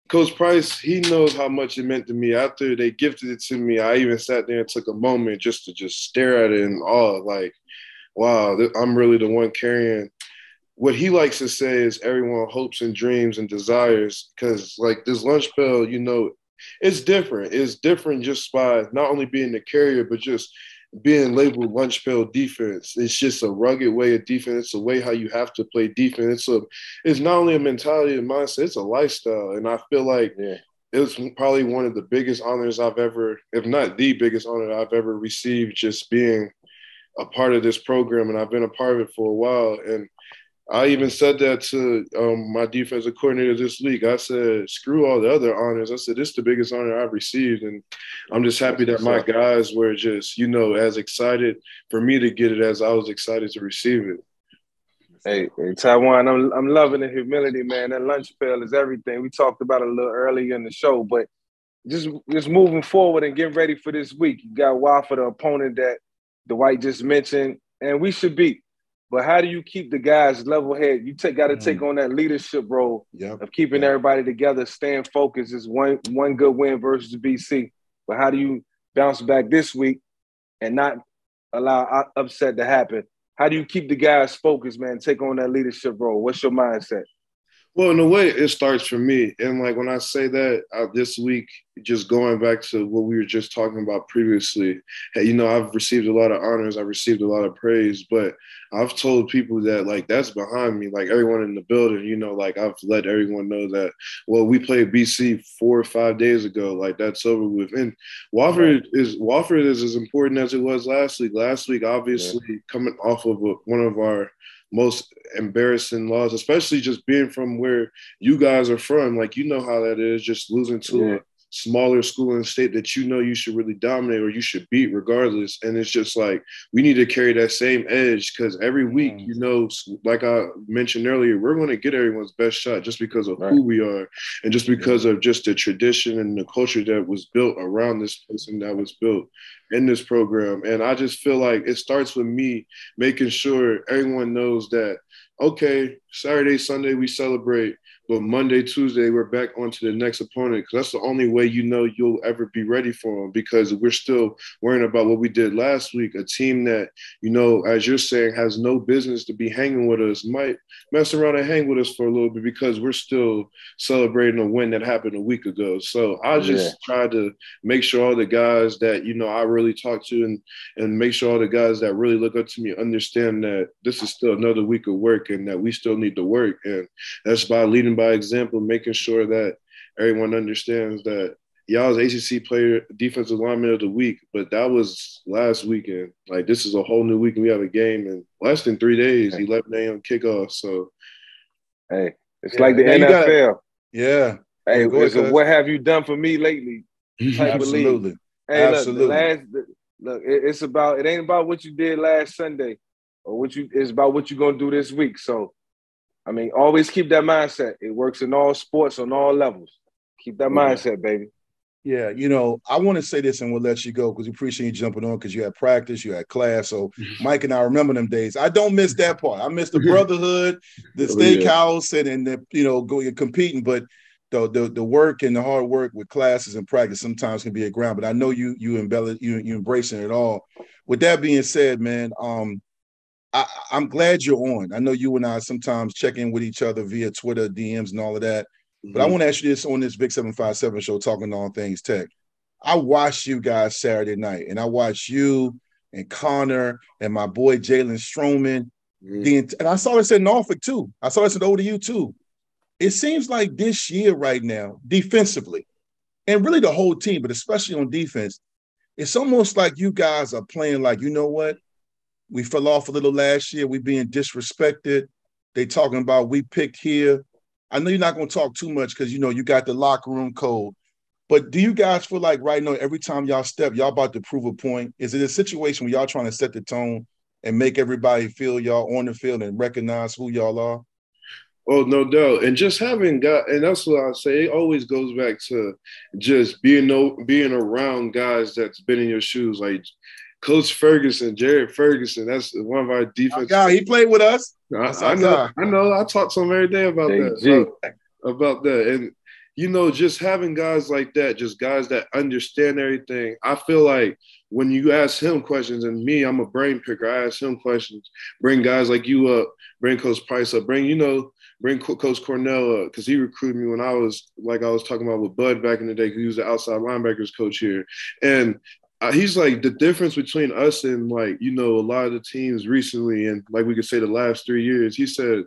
Coach Price, he knows how much it meant to me. After they gifted it to me, I even sat there and took a moment just to stare at it in awe. Like, wow, I'm really the one carrying. What he likes to say is everyone hopes and dreams and desires, because, like, this lunch pail, it's different. It's different just by not only being the carrier, but just being labeled lunch pail defense. It's just a rugged way of defense. It's a way how you have to play defense. It's not only a mentality and mindset, it's a lifestyle. And I feel like it was probably one of the biggest honors I've ever, if not the biggest honor I've ever received, just being a part of this program. And I've been a part of it for a while. And I even said that to my defensive coordinator this week. I said, screw all the other honors. I said, this is the biggest honor I've received. And I'm just happy that my guys were just, as excited for me to get it as I was excited to receive it. Hey, Taiwan, I'm loving the humility, man. That lunch pail is everything. We talked about it a little earlier in the show, but just moving forward and getting ready for this week. You got Wofford, the opponent that Dwight just mentioned, and we should beat. But how do you keep the guys level head? You got to take on that leadership role of keeping everybody together, staying focused. It's one good win versus BC. But how do you bounce back this week and not allow upset to happen? How do you keep the guys focused, man, take on that leadership role? What's your mindset? Well, in a way, it starts for me. And, when I say that this week, just going back to what we were just talking about previously, hey, I've received a lot of honors. I've received a lot of praise. But I've told people that, that's behind me. Everyone in the building, I've let everyone know that, well, we played BC 4 or 5 days ago. That's over with. And Wofford is as important as it was last week. Last week, obviously, coming off of one of our most embarrassing loss, especially just being from where you guys are from. You know how that is, just losing to a smaller school in the state that you should really dominate or you should beat regardless. And it's just we need to carry that same edge because every week, like I mentioned earlier, we're going to get everyone's best shot just because of who we are and just because of just the tradition and the culture that was built around this place and that was built in this program. And I just feel like it starts with me making sure everyone knows that, okay, Saturday, Sunday, we celebrate, but Monday, Tuesday, we're back onto the next opponent because that's the only way you'll ever be ready for them because we're still worrying about what we did last week. A team that, as you're saying, has no business to be hanging with us might mess around and hang with us for a little bit because we're still celebrating a win that happened a week ago. So I just try to make sure all the guys that, I really talk to and make sure all the guys that really look up to me understand that this is still another week of work and that we still need to work. And that's by leading by example, making sure that everyone understands that y'all's ACC player defensive lineman of the week, but that was last weekend. This is a whole new week and we have a game in less than 3 days, 11 a.m. kickoff. So, hey, it's like the NFL. Hey, it's a what have you done for me lately type of league. Hey, absolutely. Look, it ain't about what you did last Sunday or it's about what you're going to do this week. So, I mean, always keep that mindset. It works in all sports on all levels. Keep that mindset, baby. Yeah, I want to say this and we'll let you go because we appreciate you jumping on because you had practice, you had class. So Mike and I remember them days. I don't miss that part. I miss the brotherhood, the steakhouse, and the, going competing. But the work and the hard work with classes and practice sometimes can be a ground. But I know you embracing it all. With that being said, man, I'm glad you're on. I know you and I sometimes check in with each other via Twitter, DMs, and all of that. But I want to ask you this on this VICK757 show, talking all things tech. I watched you guys Saturday night, and I watched you and Connor and my boy Jalen Stroman. And I saw this in Norfolk, too. I saw this at ODU, too. It seems like this year right now, defensively, and really the whole team, but especially on defense, it's almost like you guys are playing like, you know what? We fell off a little last year. We being disrespected. They talking about we picked here. I know you're not going to talk too much because, you got the locker room code. But do you guys feel like right now, every time y'all step, y'all about to prove a point? Is it a situation where y'all trying to set the tone and make everybody feel y'all on the field and recognize who y'all are? Oh, no doubt. And just having guys, and that's what I say, it always goes back to just being around guys that's been in your shoes. Like Coach Ferguson, Jared Ferguson, that's one of our defense. Yeah, he played with us. I know. I talk to him every day about that. And, just having guys like that, just guys that understand everything. I feel like when you ask him questions, and me, I'm a brain picker, I ask him questions, bring guys like you up, bring Coach Price up, bring Coach Cornell up, because he recruited me when I was talking about with Bud back in the day, because he was the outside linebackers coach here. And he's like the difference between us and like, you know, a lot of the teams recently, and like we could say the last 3 years. He said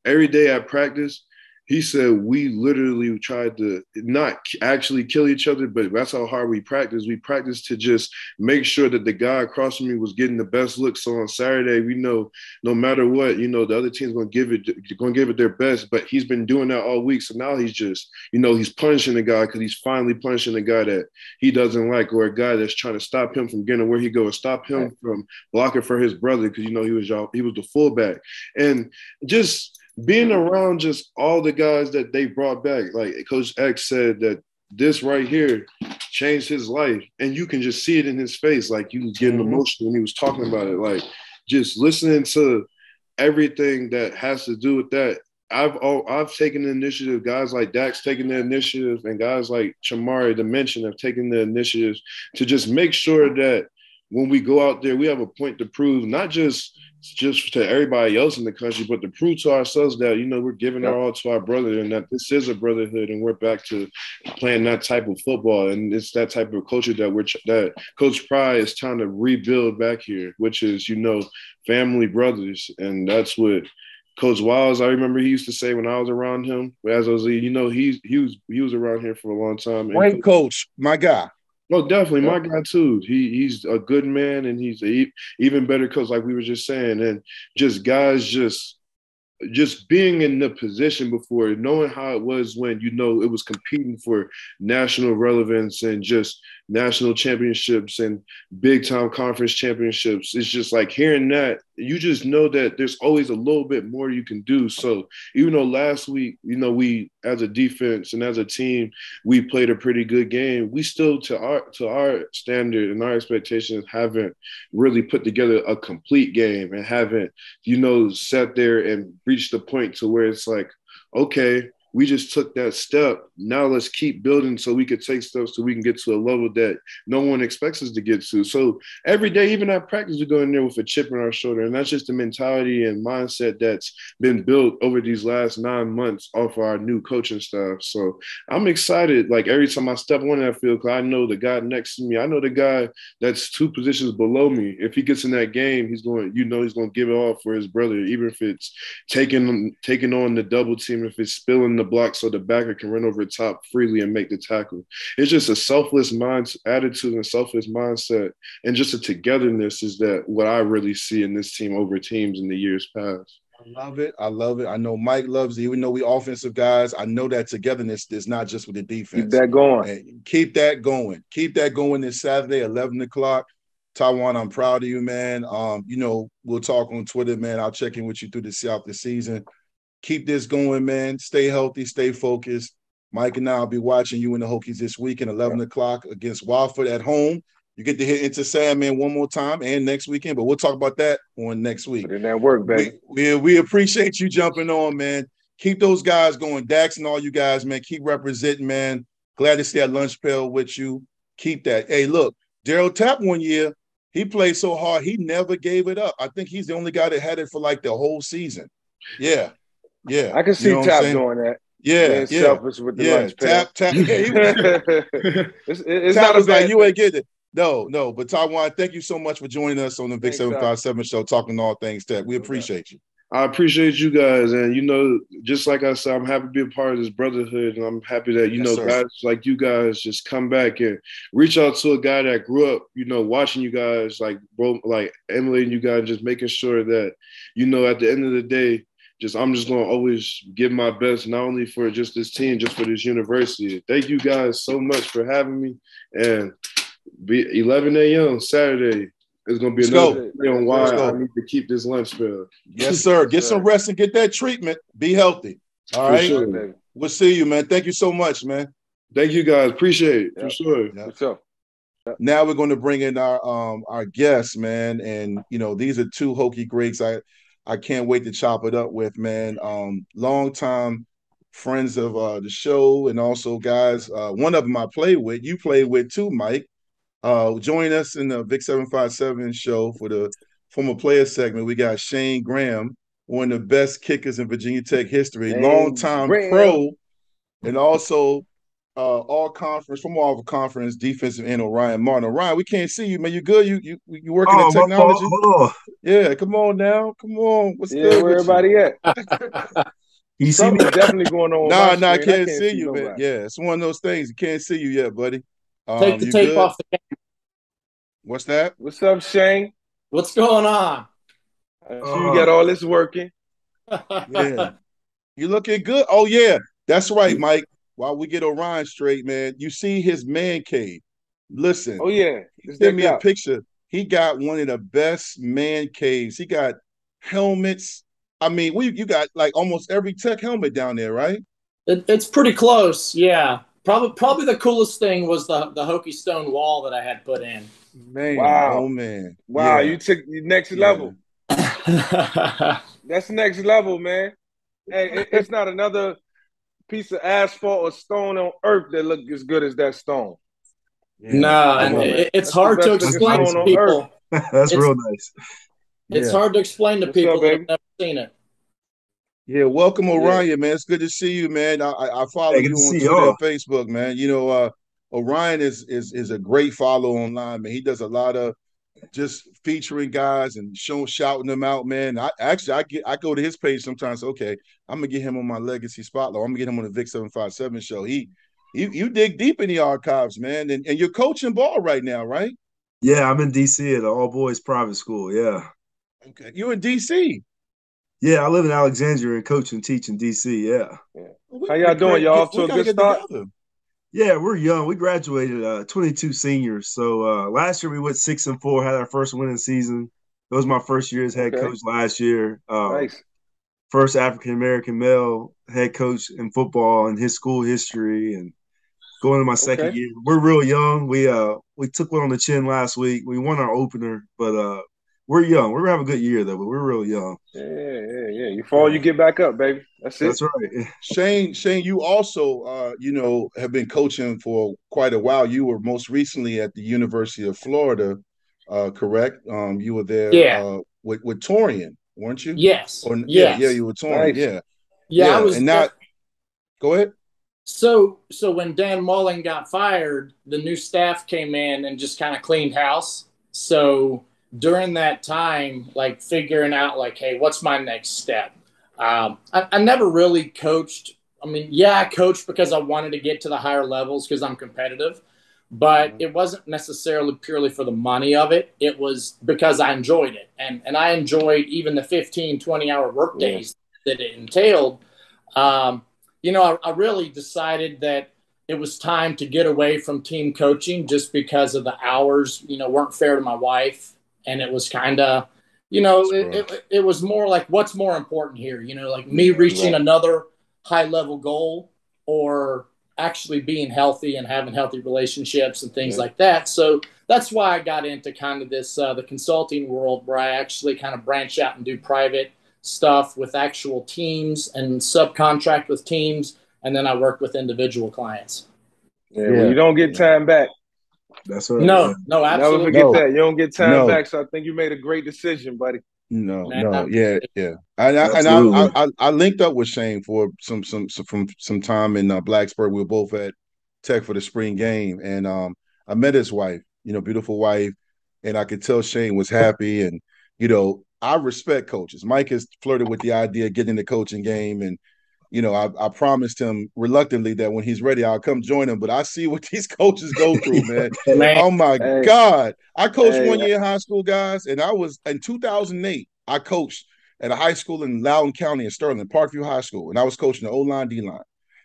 every day at practice, he said we literally tried to not actually kill each other, but that's how hard we practice. We practiced to just make sure that the guy across from me was getting the best look. So on Saturday, we know no matter what, you know, the other team's going to give it their best. But he's been doing that all week. So now he's just, you know, he's punishing the guy because he's finally punishing the guy that he doesn't like, or a guy that's trying to stop him from getting where he goes, stop him from blocking for his brother because, you know, he was the fullback. And just being around just all the guys that they brought back, like Coach X said that this right here changed his life, and you can just see it in his face. Like, he was getting emotional when he was talking about it. Like, just listening to everything that has to do with that. I've taken the initiative. Guys like Dax taking the initiative, and guys like Chamari, the mention, have taken the initiative to just make sure that when we go out there, we have a point to prove, not just to everybody else in the country, but to prove to ourselves that, you know, we're giving our all to our brother, and that this is a brotherhood, and we're back to playing that type of football. And it's that type of culture that Coach Pry is trying to rebuild back here, which is, you know, family brothers. And that's what Coach Wiles, I remember he used to say when I was around him, as I was, you know, he was around here for a long time. Great coach, my guy. Oh, definitely. My guy, too. He's a good man, and he's even better coach, like we were just saying. And just guys just being in the position before, knowing how it was when, you know, it was competing for national relevance and just national championships and big-time conference championships. It's just like hearing that, you just know that there's always a little bit more you can do. So even though last week, you know, we as a defense and as a team, we played a pretty good game, we still, to our standard and our expectations, haven't really put together a complete game and haven't, you know, sat there and reached the point to where it's like, okay, we just took that step. Now let's keep building so we could take steps so we can get to a level that no one expects us to get to. So every day, even at practice, we go in there with a chip on our shoulder. And that's just the mentality and mindset that's been built over these last 9 months off our new coaching staff. So I'm excited. Like, every time I step on that field, because I know the guy next to me, I know the guy that's 2 positions below me. If he gets in that game, he's going to give it all for his brother, even if it's taking on the double team, if it's spilling the block so the backer can run over the top freely and make the tackle. It's just a selfless attitude and selfless mindset, and just a togetherness is that what I really see in this team over teams in the years past. I love it. I love it. I know Mike loves it. Even though we offensive guys, I know that togetherness is not just with the defense. Keep that going. And keep that going. Keep that going this Saturday, 11 o'clock. Tawan, I'm proud of you, man. You know, we'll talk on Twitter, man. I'll check in with you throughout the season. Keep this going, man. Stay healthy, stay focused. Mike and I will be watching you in the Hokies this weekend, 11 o'clock against Wofford at home. You get to hit into Sandman one more time and next weekend, but we'll talk about that on next week. Put in that work, baby. We appreciate you jumping on, man. Keep those guys going. Dax and all you guys, man, keep representing, man. Glad to stay at Lunch Pail with you. Keep that. Hey, look, Daryl Tapp one year, he played so hard, he never gave it up. I think he's the only guy that had it for like the whole season. Yeah. Yeah, I can see Tap doing that. Yeah, selfish with the lunch pail. Tap. Yeah, it's Tap not was like, you thing. ain't getting it. No. But Tawan, thank you so much for joining us on the VICK757 show, talking all things tech. We appreciate you. I appreciate you guys, and you know, just like I said, I'm happy to be a part of this brotherhood, and I'm happy that guys like you guys just come back and reach out to a guy that grew up, you know, watching you guys, like emulating you guys, just making sure that, you know, at the end of the day, I'm just going to always give my best, not only for just this team, just for this university. Thank you guys so much for having me. And 11 a.m. Saturday is going to be another day on why I need to keep this lunch pail. Yes, sir. Get some rest and get that treatment. Be healthy. All right. Sure. We'll see you, man. Thank you so much, man. Thank you, guys. Appreciate it. For sure. Yeah. For sure. Now we're going to bring in our guests, man. And, you know, these are 2 Hokie greats I can't wait to chop it up with, man. Long-time friends of the show, and also guys, one of them I played with. You played with too, Mike. Join us in the VICK757 show for the former player segment. We got Shane Graham, one of the best kickers in Virginia Tech history, long-time pro, and also all conference from all conference defensive end Orion Martin. Orion, we can't see you, man. You good? You working at my fault. technology? Hold on. Yeah, come on now. Come on. What's Yeah, good where with you? everybody at? You see me? Something's definitely going on with my Nah, I screen. can't see you, man. Nobody. Yeah, it's one of those things. You can't see you yet, buddy. Take the you tape good? off the camera. What's that? What's up, Shane? What's going on? I see you got all this working. Yeah. You looking good? Oh, yeah. That's right, Mike. While we get Orion straight, man, you see his man cave. Listen. Oh, yeah. Send me a picture. He got one of the best man caves. He got helmets. I mean, you got like almost every tech helmet down there, right? It's pretty close, yeah. Probably the coolest thing was the Hokie stone wall that I had put in. Man, wow. Oh man. Wow, yeah. You took the next level. That's next level, man. Hey, it's not another piece of asphalt or stone on earth that look as good as that stone. Yeah. No, and it's hard to explain to people. That's real nice. It's hard to explain to people that have never seen it. Yeah, welcome Orion, man. It's good to see you, man. I follow you on Twitter and Facebook, man. You know, Orion is a great follow online, man. He does a lot of just featuring guys and shouting them out, man. I go to his page sometimes. Okay, I'm gonna get him on my legacy spotlight. I'm gonna get him on the VICK757 show. You dig deep in the archives, man, and you're coaching ball right now, right? Yeah, I'm in DC at an all boys private school. Yeah. Okay, you're in DC. Yeah, I live in Alexandria and coach and teach in DC. Yeah. How y'all doing? Y'all off to a good start? Yeah, we're young. We graduated 22 seniors. So last year we went 6-4, had our first winning season. It was my first year as head coach last year. Nice. First African American male head coach in football in his school history, and going to my second year. We're real young. We took one on the chin last week. We won our opener, but we're young. We're gonna have a good year though, but we're real young. Yeah. You fall, you get back up, baby. That's it. That's right. Shane, you also have been coaching for quite a while. You were most recently at the University of Florida, correct? You were there with Torian, weren't you? Yes. Yeah, you were Torian. Nice. Yeah, I was and not go ahead. So when Dan Mullen got fired, the new staff came in and just kind of cleaned house. So during that time, like figuring out like, hey, what's my next step? I never really coached. I mean, I coached because I wanted to get to the higher levels because I'm competitive, but it wasn't necessarily purely for the money of it. It was because I enjoyed it. And I enjoyed even the 15, 20-hour work days that it entailed. I really decided that it was time to get away from team coaching just because of the hours, weren't fair to my wife. And it was kind of, it was more like, what's more important here? Like me reaching another high level goal or actually being healthy and having healthy relationships and things like that. So that's why I got into kind of this, the consulting world where I actually kind of branch out and do private stuff with actual teams and subcontract with teams. And then I work with individual clients. Yeah. Well, you don't get time back. That's right. No, absolutely. Never forget that. You don't get time back. So I think you made a great decision, buddy. Yeah. I linked up with Shane for some time in Blacksburg. We were both at Tech for the spring game, and I met his wife. Beautiful wife, and I could tell Shane was happy. And I respect coaches. Mike has flirted with the idea of getting in the coaching game, and I promised him reluctantly that when he's ready, I'll come join him. But I see what these coaches go through, man. Oh my God. I coached 1 year in high school, guys, and I was in 2008. I coached at a high school in Loudoun County in Sterling, Parkview High School, and I was coaching the O-line, D-line.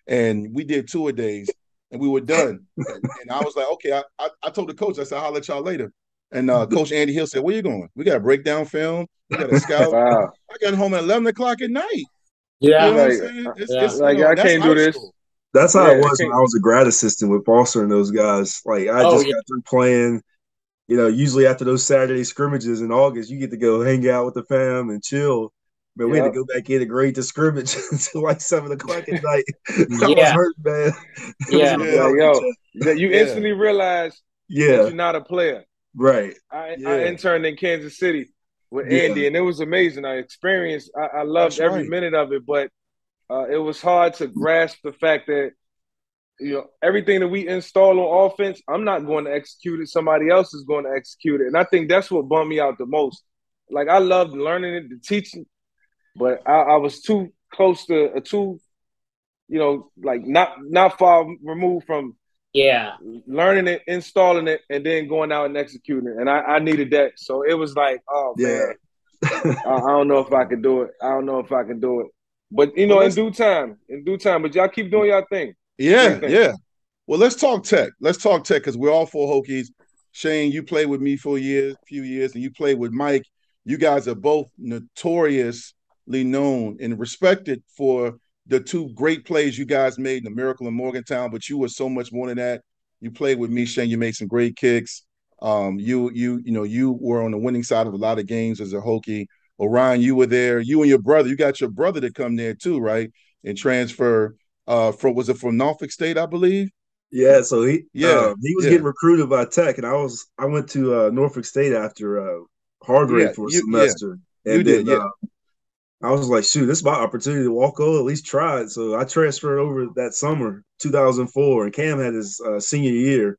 And we did 2-a-days, and we were done. And I was like, okay, I told the coach, I said, I'll let y'all later. And Coach Andy Hill said, where you going? We got to break down film. We got to scout. Wow. I got home at 11 o'clock at night. Yeah, you know what I'm saying? I can't do this. School. That's how it was when I was a grad assistant with Foster and those guys. Like I just got through playing. Usually after those Saturday scrimmages in August, you get to go hang out with the fam and chill. But we had to go back in and grade the scrimmage until like 7 o'clock at night. I was hurt, man. You instantly realize that you're not a player. Right. I interned in Kansas City with Andy, and it was amazing. I loved every minute of it, but it was hard to grasp the fact that everything that we install on offense, I'm not going to execute it. Somebody else is going to execute it. And I think that's what bummed me out the most. Like, I loved learning it, the teaching, but I was too close to like not far removed from learning it, installing it, and then going out and executing it. And I needed that. So it was like, oh man, I don't know if I could do it. I don't know if I can do it. But in due time. But y'all keep doing y'all thing. Yeah. Well, let's talk tech. Because we're all four Hokies. Shane, you played with me for a few years, and you played with Mike. You guys are both notoriously known and respected for the two great plays you guys made in the Miracle in Morgantown, but you were so much more than that. You played with me, Shane. You made some great kicks. You were on the winning side of a lot of games as a Hokie. Orion, you were there. You and your brother. You got your brother to come there too, right? And transfer from Norfolk State, I believe. Yeah, so he was getting recruited by Tech, and I went to Norfolk State after Hargrave for a semester. I was like, shoot, this is my opportunity to walk over, at least try it. So I transferred over that summer, 2004, and Cam had his senior year.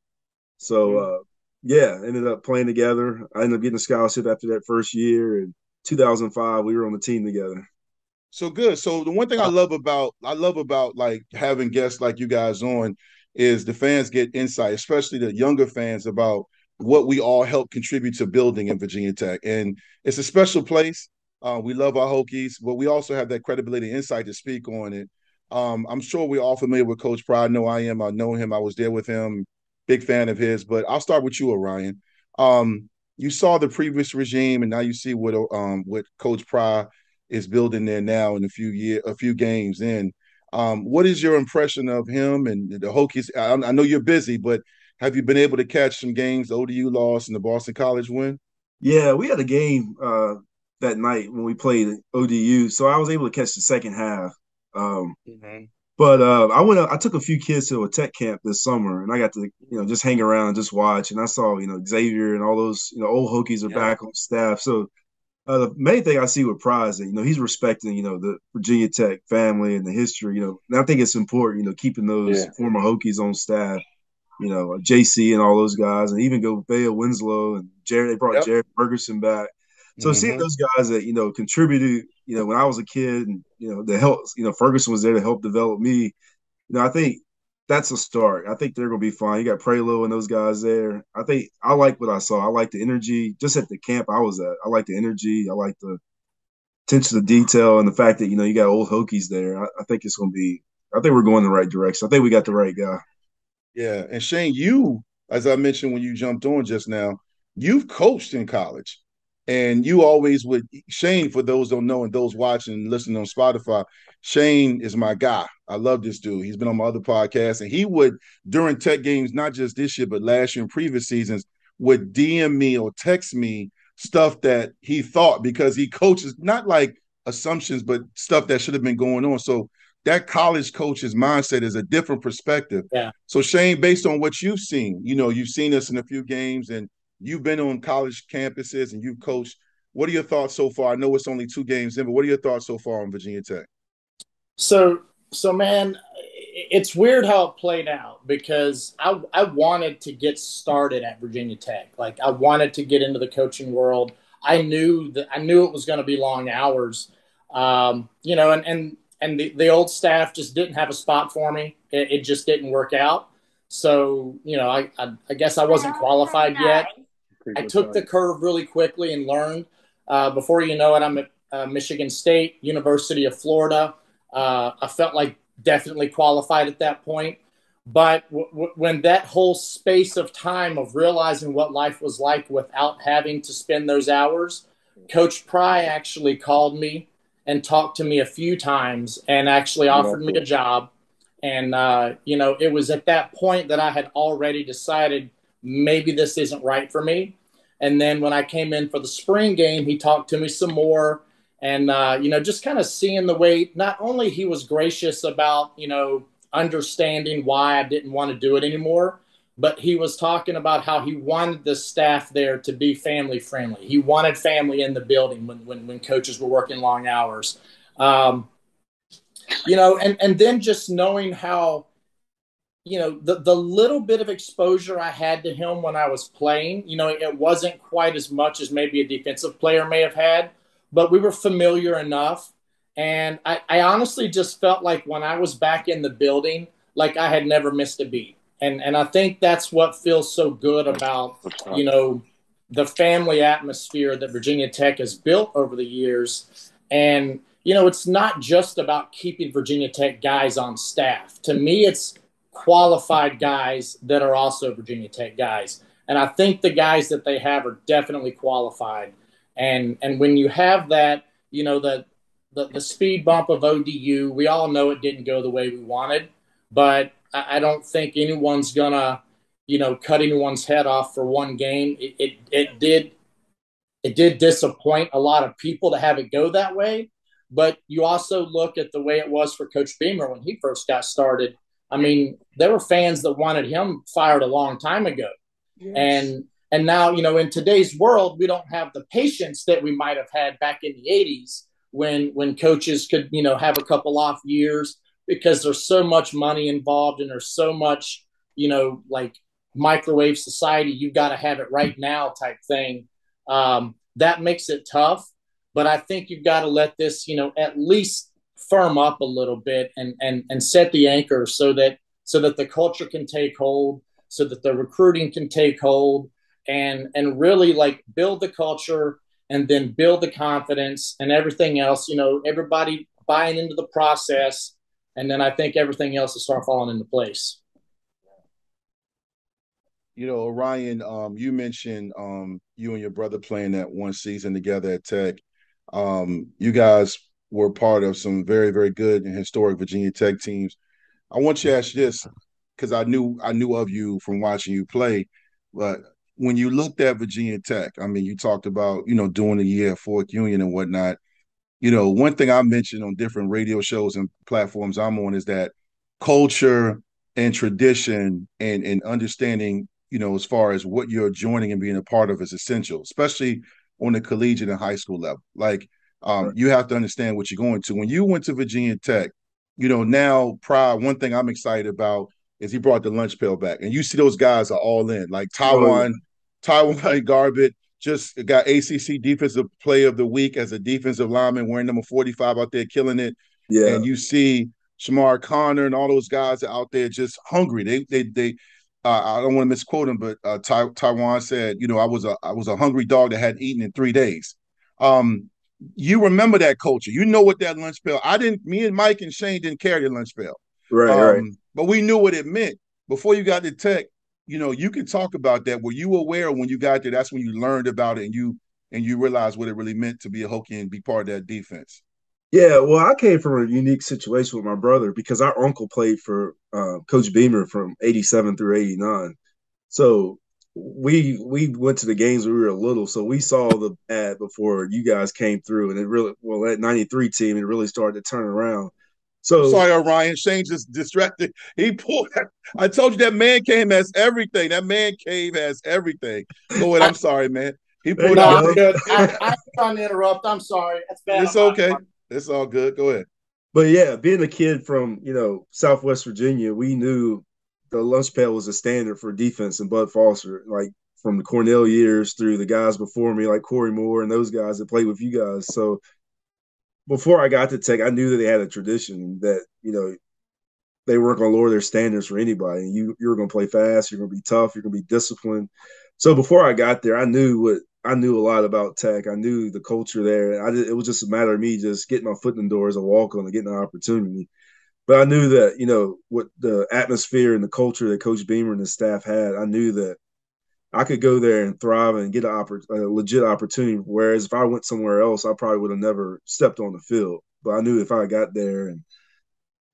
So, ended up playing together. I ended up getting a scholarship after that first year. And 2005, we were on the team together. So good. So the one thing I love about like having guests like you guys on is the fans get insight, especially the younger fans, about what we all help contribute to building in Virginia Tech. And it's a special place. We love our Hokies, but we also have that credibility and insight to speak on it. I'm sure we're all familiar with Coach Pry. I know I am. I know him. I was there with him. Big fan of his. But I'll start with you, Orion. You saw the previous regime, and now you see what Coach Pry is building there now in a few games in. What is your impression of him and the Hokies? I know you're busy, but have you been able to catch some games? The ODU loss and the Boston College win? Yeah, we had a game that night when we played ODU, so I was able to catch the second half. But I took a few kids to a tech camp this summer, and I got to just hang around and just watch. And I saw Xavier and all those old Hokies are back on staff. So the main thing I see with Pry is that he's respecting the Virginia Tech family and the history. And I think it's important keeping those former Hokies on staff. JC and all those guys, and even go Bea Winslow and Jared. They brought Jared Ferguson back. So seeing those guys that contributed, when I was a kid, and to help, Ferguson was there to help develop me. I think that's a start. I think they're going to be fine. You got Prelo and those guys there. I think I like what I saw. I like the energy. Just at the camp I was at, I like the energy. I like the attention to detail and the fact that you got old Hokies there. I think it's going to be. I think we're going the right direction. I think we got the right guy. Yeah, and Shane, you, as I mentioned when you jumped on just now, you've coached in college. And you always would – Shane, for those don't know and those watching and listening on Spotify, Shane is my guy. I love this dude. He's been on my other podcasts. And he would, during tech games, not just this year, but last year and previous seasons, would DM me or text me stuff that he thought, because he coaches not like assumptions, but stuff that should have been going on. So that college coach's mindset is a different perspective. Yeah. So, Shane, based on what you've seen, you've seen us in a few games and you've been on college campuses and you've coached. What are your thoughts so far? I know it's only 2 games in, but what are your thoughts so far on Virginia Tech? So man, it's weird how it played out, because I wanted to get started at Virginia Tech. Like, I wanted to get into the coaching world. I knew it was going to be long hours, and the old staff just didn't have a spot for me. It just didn't work out. So, I guess I wasn't qualified yet. I took the curve really quickly and learned. Before you know it, I'm at Michigan State, University of Florida. I felt like definitely qualified at that point. But when that whole space of time of realizing what life was like without having to spend those hours, Coach Pry actually called me and talked to me a few times and actually offered me a job. And, it was at that point that I had already decided maybe this isn't right for me. And then when I came in for the spring game, he talked to me some more. And, just kind of seeing the way not only he was gracious about, understanding why I didn't want to do it anymore, but he was talking about how he wanted the staff there to be family friendly. He wanted family in the building when coaches were working long hours. And then just knowing how the little bit of exposure I had to him when I was playing, it wasn't quite as much as maybe a defensive player may have had, but we were familiar enough. And I honestly just felt like when I was back in the building, like I had never missed a beat. And I think that's what feels so good about, the family atmosphere that Virginia Tech has built over the years. And, it's not just about keeping Virginia Tech guys on staff. To me, it's qualified guys that are also Virginia Tech guys. And I think the guys that they have are definitely qualified. And when you have that, the speed bump of ODU, we all know it didn't go the way we wanted, but I don't think anyone's going to, cut anyone's head off for one game. It did disappoint a lot of people to have it go that way. But you also look at the way it was for Coach Beamer when he first got started. I mean, there were fans that wanted him fired a long time ago. Yes. And now, in today's world, we don't have the patience that we might have had back in the 80s when coaches could, have a couple off years, because there's so much money involved and there's so much, like microwave society, you've got to have it right now type thing. That makes it tough. But I think you've got to let this, at least firm up a little bit and set the anchor so that the culture can take hold, so that the recruiting can take hold, and really like build the culture and then build the confidence and everything else, everybody buying into the process. And then I think everything else will start falling into place. Orion, you mentioned you and your brother playing that one season together at Tech. You guys were part of some very, very good and historic Virginia Tech teams. I want you to ask this because I knew of you from watching you play, but when you looked at Virginia Tech, I mean, you talked about, doing a year at Fort Union and whatnot. One thing I mentioned on different radio shows and platforms I'm on is that culture and tradition and understanding, as far as what you're joining and being a part of is essential, especially on the collegiate and high school level. Like, you have to understand what you're going to. When you went to Virginia Tech, now one thing I'm excited about is he brought the lunch pail back. And you see those guys are all in. Like Taiwan Garbett just got ACC Defensive Player of the Week as a defensive lineman wearing number 45 out there killing it. Yeah. And you see Shamar Connor and all those guys are out there just hungry. They I don't want to misquote him, but Taiwan said, I was a hungry dog that hadn't eaten in 3 days. You remember that culture. You know what that lunch pail. Me and Mike and Shane didn't carry the lunch pail. Right. But we knew what it meant. Before you got to Tech, you can talk about that. Were you aware when you got there, that's when you learned about it and you realized what it really meant to be a Hokie and be part of that defense? Yeah, well, I came from a unique situation with my brother because our uncle played for Coach Beamer from 87 through 89. So we went to the games when we were little. So we saw the ad before you guys came through. And that 93 team, it really started to turn around. So I'm sorry, Orion. Shane just distracted. He pulled that. I told you that man cave has everything. That man cave has everything. Go ahead. I'm sorry, man. He pulled out. I'm trying to interrupt. I'm sorry. That's bad. It's okay. It's all good. Go ahead. But yeah, being a kid from, Southwest Virginia, we knew the lunch pail was a standard for defense and Bud Foster, like from the Cornell years through the guys before me, like Corey Moore and those guys that played with you guys. So before I got to Tech, I knew that they had a tradition that, they weren't going to lower their standards for anybody. And you were going to play fast. You're going to be tough. You're going to be disciplined. So before I got there, I knew a lot about Tech. I knew the culture there. It was just a matter of me just getting my foot in the door as a walk-on and getting an opportunity. But I knew that, what the atmosphere and the culture that Coach Beamer and his staff had, I knew that I could go there and thrive and get a legit opportunity. Whereas if I went somewhere else, I probably would have never stepped on the field. But I knew if I got there and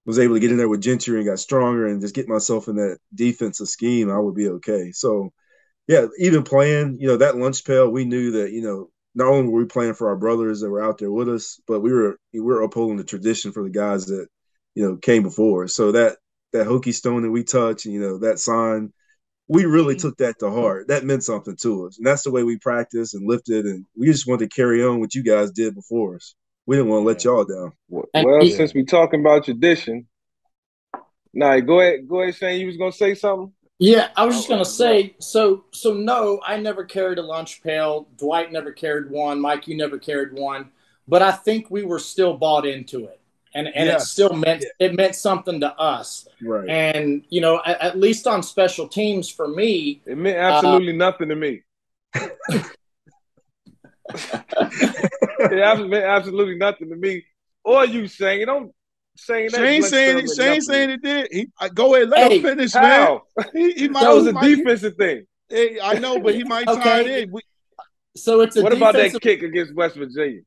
was able to get in there with Gentry and got stronger and just get myself in that defensive scheme, I would be okay. So, yeah, even playing, that lunch pail, we knew that, not only were we playing for our brothers that were out there with us, but we were upholding the tradition for the guys that, came before us. So that Hokie stone that we touched, that sign, we really took that to heart. That meant something to us. And that's the way we practiced and lifted. And we just wanted to carry on what you guys did before us. We didn't want to let y'all down. Well, since we're talking about tradition, Nah, go ahead, Shane. You was gonna say something? Yeah, I was just gonna say, so no, I never carried a lunch pail. Dwight never carried one. Mike, you never carried one. But I think we were still bought into it. And it still meant something to us. Right. And at least on special teams for me, it meant absolutely nothing to me. It meant absolutely nothing to me. Or you, Shane. Don't saying that. Shane saying it did. Go ahead, let him finish, man. He might, that was a defensive thing. I know, but he might tie it in. So it's what about that kick against West Virginia?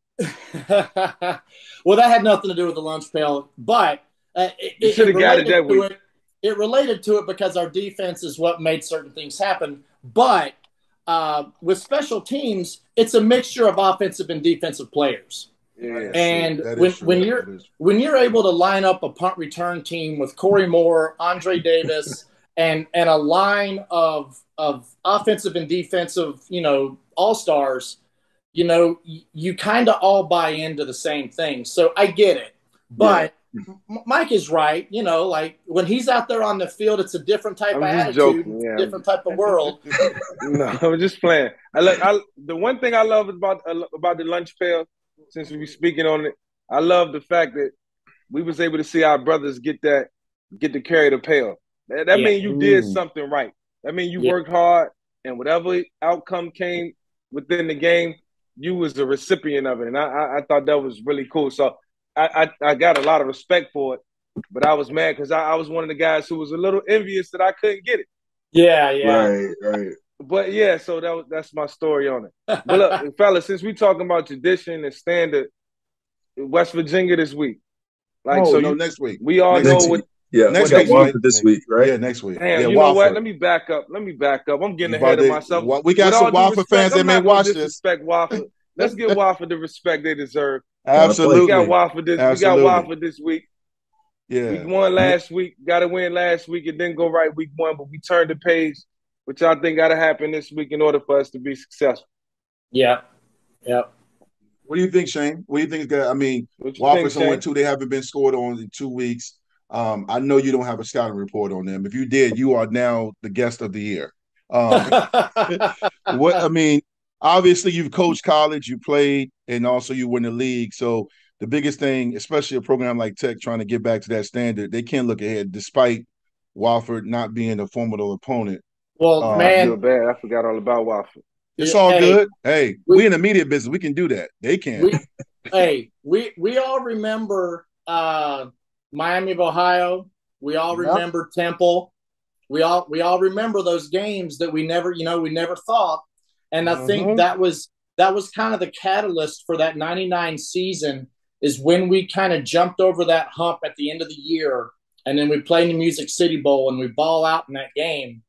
Well, that had nothing to do with the lunch pail, but it should have got it that week. It related to it because our defense is what made certain things happen. But with special teams, it's a mixture of offensive and defensive players. Yeah, and when you're able to line up a punt return team with Corey Moore, Andre Davis, and a line of offensive and defensive, all-stars, you kind of all buy into the same thing. So I get it. But Mike is right. Like when he's out there on the field, it's a different type of attitude, different type of world. No, I'm just playing. The one thing I love about the lunch pail, since we speaking on it, I love the fact that we was able to see our brothers get to carry the pail. That means you did something right. That means you worked hard, and whatever outcome came within the game, you was the recipient of it. And I thought that was really cool. So I got a lot of respect for it, but I was mad because I was one of the guys who was a little envious that I couldn't get it. Yeah. Right. But yeah, so that's my story on it. But look, fellas, since we talking about tradition and standard, West Virginia this week. Next week. We all next know week. what. Yeah, next week this week, right? Yeah, next week. Damn, you know what? Let me back up. I'm getting ahead of myself. We got some Wofford fans that may watch this. Respect Wofford. Let's give Wofford the respect they deserve. Absolutely. We got Wofford this week. Yeah. We won last week. Got to win last week. It didn't go right week one, but we turned the page, which I think got to happen this week in order for us to be successful. Yeah. What do you think, Shane? What do you think? Wofford's 0-2. They haven't been scored on in 2 weeks. I know you don't have a scouting report on them. If you did, you are now the guest of the year. Obviously you've coached college, you played, and also you win the league. So the biggest thing, especially a program like Tech trying to get back to that standard, they can't look ahead despite Wofford not being a formidable opponent. Well, man, I feel bad. I forgot all about Wofford. It's all good. Hey, we in the media business. We can do that. They can't. We all remember Miami of Ohio. We all remember Temple. We all remember those games that we never thought. And I think that was kind of the catalyst for that 99 season, is when we kind of jumped over that hump at the end of the year, and then we played in the Music City Bowl and we ball out in that game.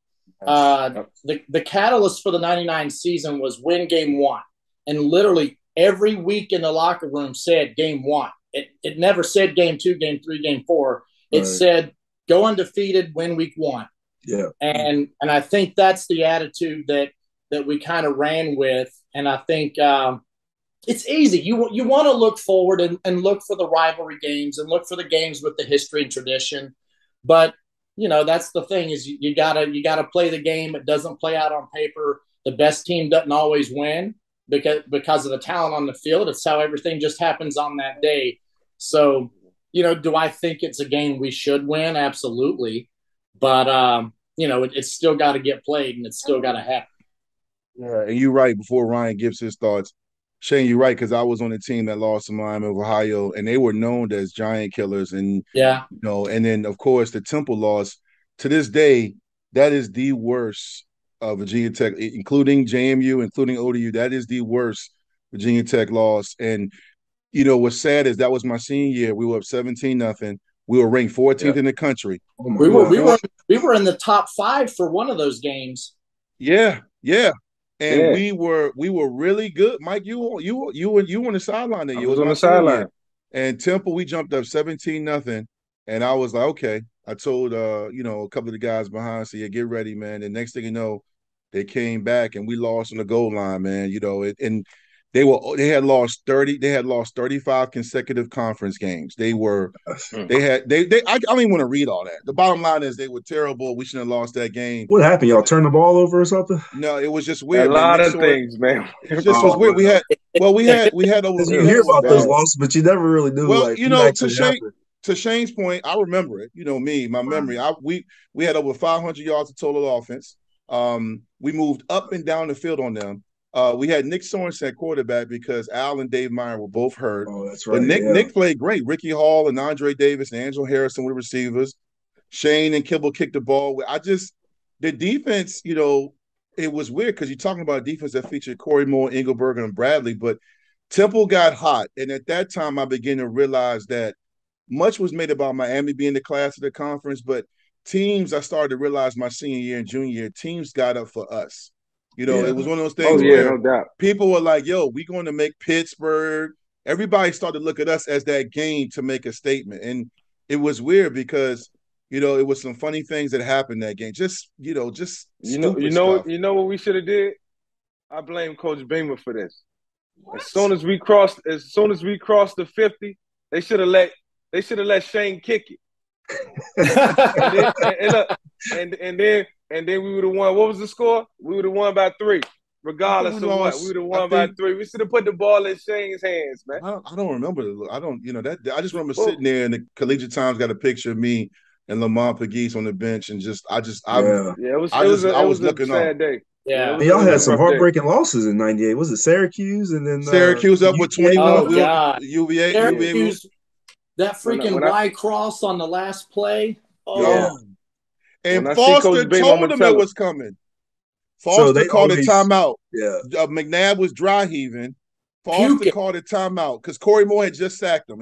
The catalyst for the 99 season was win game one. And literally every week in the locker room said game one. It never said game two, game three, game four. It said go undefeated, win week one. Yeah. And I think that's the attitude that we kind of ran with. And I think it's easy. You want to look forward and look for the rivalry games and look for the games with the history and tradition. But, that's the thing, is you gotta play the game. It doesn't play out on paper. The best team doesn't always win because of the talent on the field. It's how everything just happens on that day. So, do I think it's a game we should win? Absolutely. But, it's still got to get played, and it's still got to happen. Yeah, and you're right. Before Ryan gives his thoughts, Shane, you're right, because I was on the team that lost to Miami of Ohio, and they were known as giant killers. And and then of course the Temple loss. To this day, that is the worst of Virginia Tech, including JMU, including ODU. That is the worst Virginia Tech loss. And what's sad is that was my senior year. We were up 17-0. We were ranked 14th in the country. We were in the top 5 for one of those games. Yeah. And we were really good. Mike, you were on the sideline that year. I was on the sideline. And Temple, we jumped up 17-0. And I was like, okay. I told a couple of the guys behind, so get ready, man. And next thing you know, they came back and we lost on the goal line, man. And They had lost 35 consecutive conference games. I don't even want to read all that. The bottom line is they were terrible. We shouldn't have lost that game. What happened? Y'all turned the ball over or something? No, it was just weird. A lot of things, man. It just was weird. We had over. You hear about those losses, but you never really knew. Well, like, to Shane's point, I remember it. You know me, my memory. We had over 500 yards of total offense. We moved up and down the field on them. We had Nick Sorensen at quarterback because Al and Dave Meyer were both hurt. Oh, that's right. But Nick played great. Ricky Hall and Andre Davis and Angelo Harrison were receivers. Shane and Kibble kicked the ball. The defense, it was weird because you're talking about a defense that featured Corey Moore, Engelberger, and Bradley, but Temple got hot. And at that time, I began to realize that much was made about Miami being the class of the conference, but teams, I started to realize my senior year and junior year, teams got up for us. It was one of those things where no doubt. People were like, yo, we're going to make Pittsburgh. Everybody started to look at us as that game to make a statement. And it was weird because, it was some funny things that happened that game. Just stuff. What we should have did? I blame Coach Beamer for this. What? As soon as we crossed the 50, they should have let Shane kick it. and then we would have won. What was the score? We would have won by 3, regardless of what. We would have won by 3. We should have put the ball in Shane's hands, man. I don't remember. I just remember sitting there, and the Collegiate Times got a picture of me and Lamont Pegues on the bench, and it was looking a sad day. Yeah, y'all had some heartbreaking losses in '98. Was it Syracuse and then Syracuse up with 21? Oh, God. UVA. Syracuse, that freaking Y cross on the last play. Oh, yeah. And Foster told him it was coming. Foster called a timeout. Yeah, McNabb was dry heaving. Foster called a timeout because Corey Moore had just sacked him.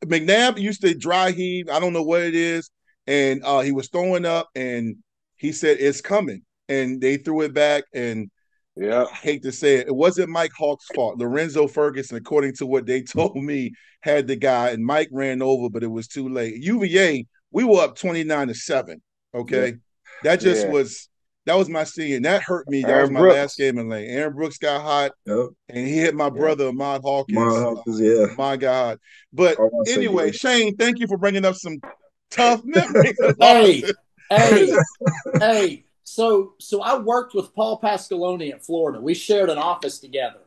McNabb used to dry heave. I don't know what it is, and he was throwing up, and he said it's coming, and they threw it back. And I hate to say it, it wasn't Mike Hawk's fault. Lorenzo Ferguson, according to what they told me, had the guy, and Mike ran over, but it was too late. UVA, we were up 29-7. Okay, that was my senior. And that hurt me. That was my last game in Lane. Aaron Brooks got hot, and he hit my brother Ahmad Hawkins. My God. But anyway, Shane, thank you for bringing up some tough memories. Hey. So I worked with Paul Pasqualoni in Florida. We shared an office together.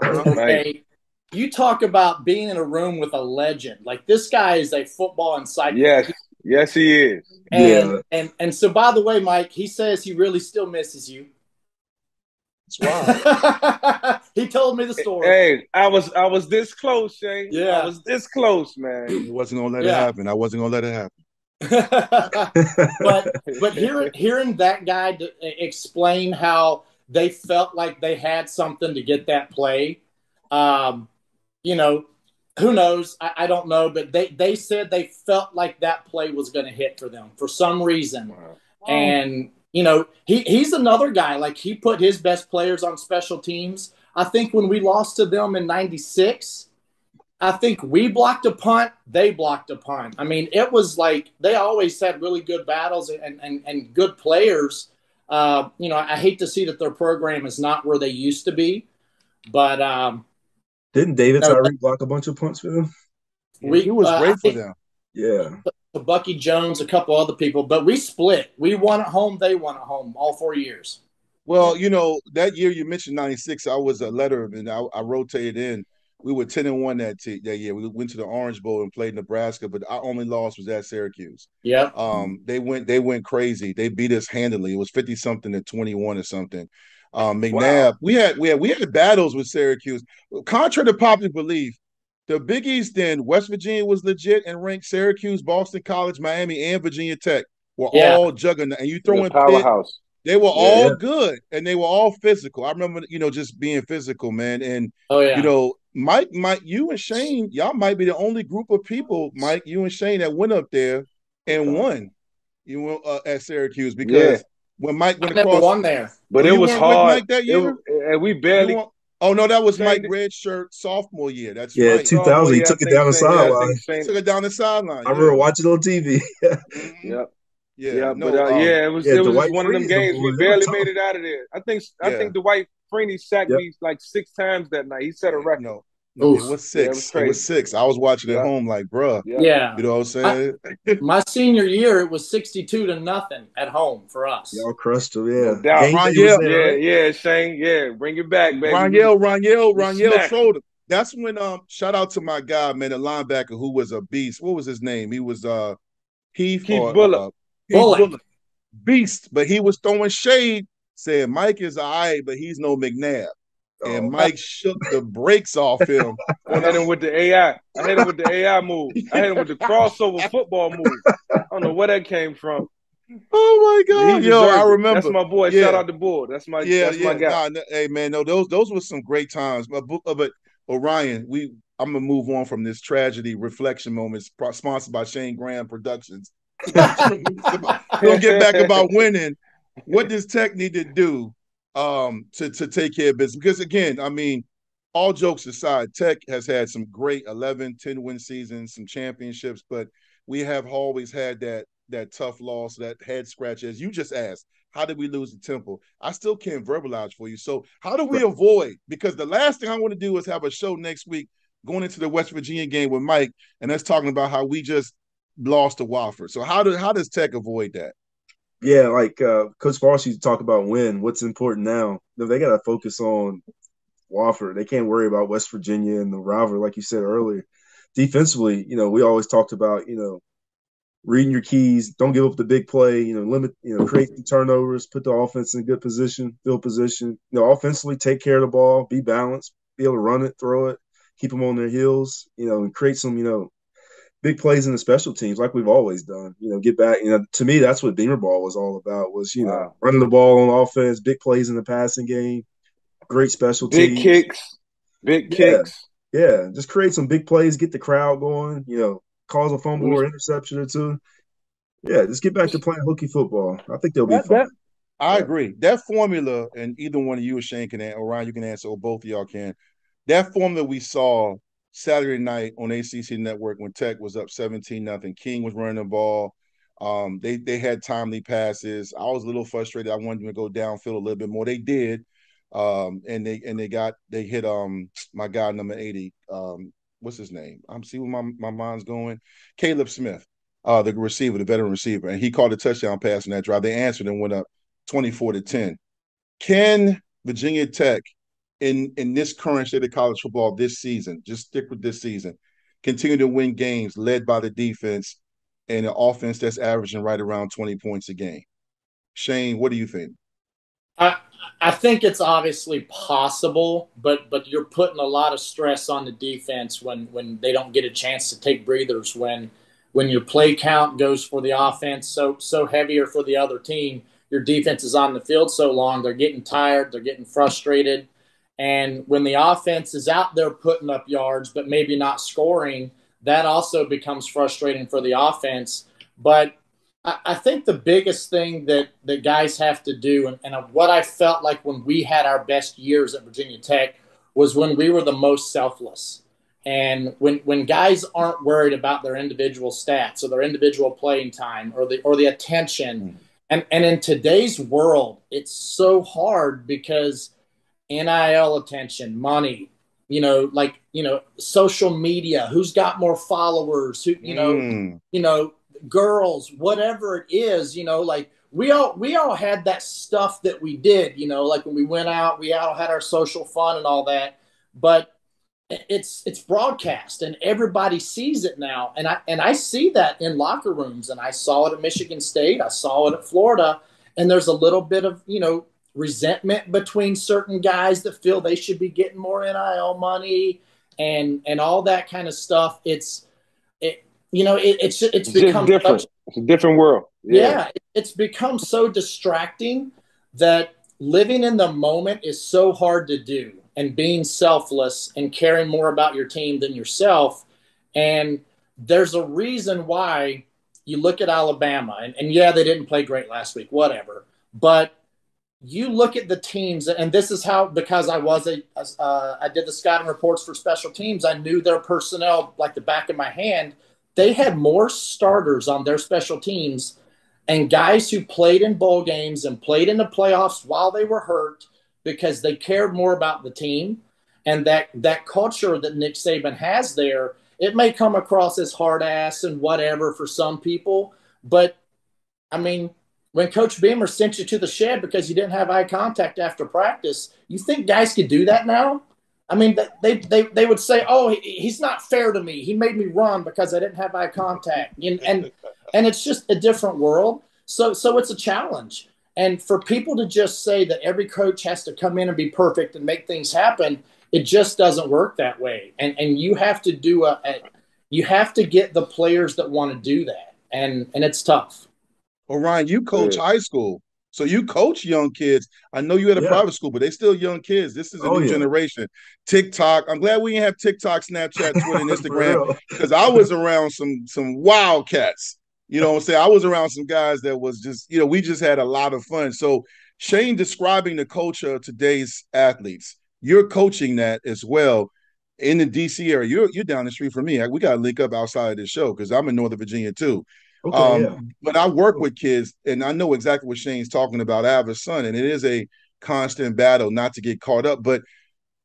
Okay. Right. You talk about being in a room with a legend. Like, this guy is a football encyclopedia. Yes, he is. And so, by the way, Mike, he says he really still misses you. That's wild. He told me the story. Hey, I was this close, Shane. Yeah, I was this close, man. He wasn't gonna let it happen. I wasn't gonna let it happen. but hearing that guy explain how they felt like they had something to get that play, who knows? I don't know, but they said they felt like that play was going to hit for them for some reason. Wow. And, he's another guy. Like, he put his best players on special teams. I think when we lost to them in '96, I think we blocked a punt, they blocked a punt. I mean, it was like they always had really good battles and good players. I hate to see that their program is not where they used to be, but didn't David Tyree block a bunch of punts for them? He was great for them. Yeah. Bucky Jones, a couple other people, but we split. We won at home, they won at home all 4 years. Well, that year you mentioned '96, I was a letterman. I rotated in. We were 10-1 that year. We went to the Orange Bowl and played Nebraska, but our only loss was at Syracuse. Yeah. They went crazy. They beat us handily. It was 50-something to 21 or something. McNabb, we had battles with Syracuse. Contrary to popular belief, the Big East then, West Virginia was legit and ranked. Syracuse, Boston College, Miami, and Virginia Tech were all juggernaut. And you throw in powerhouse. They were all good, and they were all physical. I remember, just being physical, man. And Mike, you and Shane, y'all might be the only group of people, Mike, you and Shane, that went up there and won. At Syracuse because when Mike went across, won there, but it was hard. Mike that year, and we barely. Oh no, that was Mike redshirt sophomore year. That's right. 2000. He took it down the sideline. Took it down the sideline. I remember watching it on TV. Yep. Yeah, it was one of them games we barely made it out of there. I think Dwight Stvnna sacked me like 6 times that night. He set a record. No, Oof. it was 6. Yeah, it was crazy. It was 6. I was watching at home like, bruh. Yeah. You know what I'm saying? My senior year, it was 62-0 at home for us. Y'all crushed them, yeah. No doubt. Ronyell, Shane. Yeah, bring it back, baby. Ronyell trolled him. That's when shout out to my guy, man, the linebacker who was a beast. What was his name? He was Keith Bullock. Bullock. Beast, but he was throwing shade, saying Mike is all right, but he's no McNabb. And Mike shook the brakes off him. I hit him with the AI. I hit him with the AI move. I hit him with the crossover football move. I don't know where that came from. Oh my God! Yo, I remember. That's my boy. Shout out to Bull. That's my guy. Nah, hey man, no, those were some great times. But Orion, I'm gonna move on from this tragedy reflection moments sponsored by Shane Graham Productions. We'll get back about winning. What does Tech need to do to take care of business? Because again, I mean, all jokes aside, Tech has had some great 11, 10-win seasons, some championships, but we have always had that tough loss, that head scratch. As you just asked, how did we lose the Temple? I still can't verbalize for you. So how do we avoid? Because the last thing I want to do is have a show next week going into the West Virginia game with Mike, and that's talking about how we just lost to Wofford. So how does Tech avoid that? Yeah, like Coach Foster used to talk about what's important now. They got to focus on Wofford. They can't worry about West Virginia and the rivalry, like you said earlier. Defensively, we always talked about, reading your keys, don't give up the big play, limit, create the turnovers, put the offense in a good position, field position. Offensively, take care of the ball, be balanced, be able to run it, throw it, keep them on their heels, and create some, big plays in the special teams like we've always done. Get back. To me, that's what Beamer ball was all about was, running the ball on offense, big plays in the passing game, great special teams. Big kicks. Yeah, just create some big plays, get the crowd going, cause a fumble or interception or two. Yeah, just get back to playing Hokie football. I think they'll be fun. I agree. That formula, and either one of you or Shane can answer, or Ryan, you can answer, or both of y'all can. That formula we saw Saturday night on ACC Network when Tech was up 17-0. King was running the ball. They had timely passes. I was a little frustrated. I wanted them to go downfield a little bit more. They did. And they hit my guy number 80. What's his name? I'm seeing where my mind's going. Caleb Smith, the receiver, the veteran receiver, and he caught a touchdown pass in that drive. They answered and went up 24-10. Can Virginia Tech, in this current state of college football this season, just stick with this season, continue to win games led by the defense and an offense that's averaging right around 20 points a game? Shane, what do you think? I think it's obviously possible, but you're putting a lot of stress on the defense when they don't get a chance to take breathers, when your play count goes for the offense so heavier for the other team, your defense is on the field so long, they're getting tired, they're getting frustrated. And when the offense is out there putting up yards but maybe not scoring, that also becomes frustrating for the offense. But I think the biggest thing that guys have to do, and what I felt like when we had our best years at Virginia Tech, was when we were the most selfless. And when guys aren't worried about their individual stats or their individual playing time or the attention. And in today's world, it's so hard because NIL attention, money, social media, who's got more followers, who, girls, whatever it is, we all had that stuff that we did, like when we went out, we all had our social fun and all that, but it's broadcast and everybody sees it now. And I see that in locker rooms, and I saw it at Michigan State. I saw it at Florida, and there's a little bit of, resentment between certain guys that feel they should be getting more NIL money and all that kind of stuff. It's become different. It's a different world. Yeah, it's become so distracting that living in the moment is so hard to do, and being selfless and caring more about your team than yourself. And there's a reason why you look at Alabama, and yeah, they didn't play great last week, whatever. But you look at the teams, and this is how, because I did the scouting reports for special teams, I knew their personnel like the back of my hand. They had more starters on their special teams and guys who played in bowl games and played in the playoffs while they were hurt because they cared more about the team. And that culture that Nick Saban has there, it may come across as hard ass and whatever for some people. But, I mean, when Coach Beamer sent you to the shed because you didn't have eye contact after practice, you think guys could do that now? I mean, they would say, oh, he's not fair to me. He made me run because I didn't have eye contact. And it's just a different world. So it's a challenge. And for people to just say that every coach has to come in and be perfect and make things happen, it just doesn't work that way. And you have to do you have to get the players that want to do that. And it's tough. Well, Ryan, you coach high school. So you coach young kids. I know you at a private school, but they still young kids. This is a new generation. TikTok. I'm glad we didn't have TikTok, Snapchat, Twitter, and Instagram, because I was around some wildcats. You know what I'm saying? I was around some guys that was just, we just had a lot of fun. So Shane, describing the culture of today's athletes, you're coaching that as well in the DC area. You're down the street from me. We got to link up outside of this show because I'm in Northern Virginia too. Okay, But I work with kids, and I know exactly what Shane's talking about. I have a son, and it is a constant battle not to get caught up. But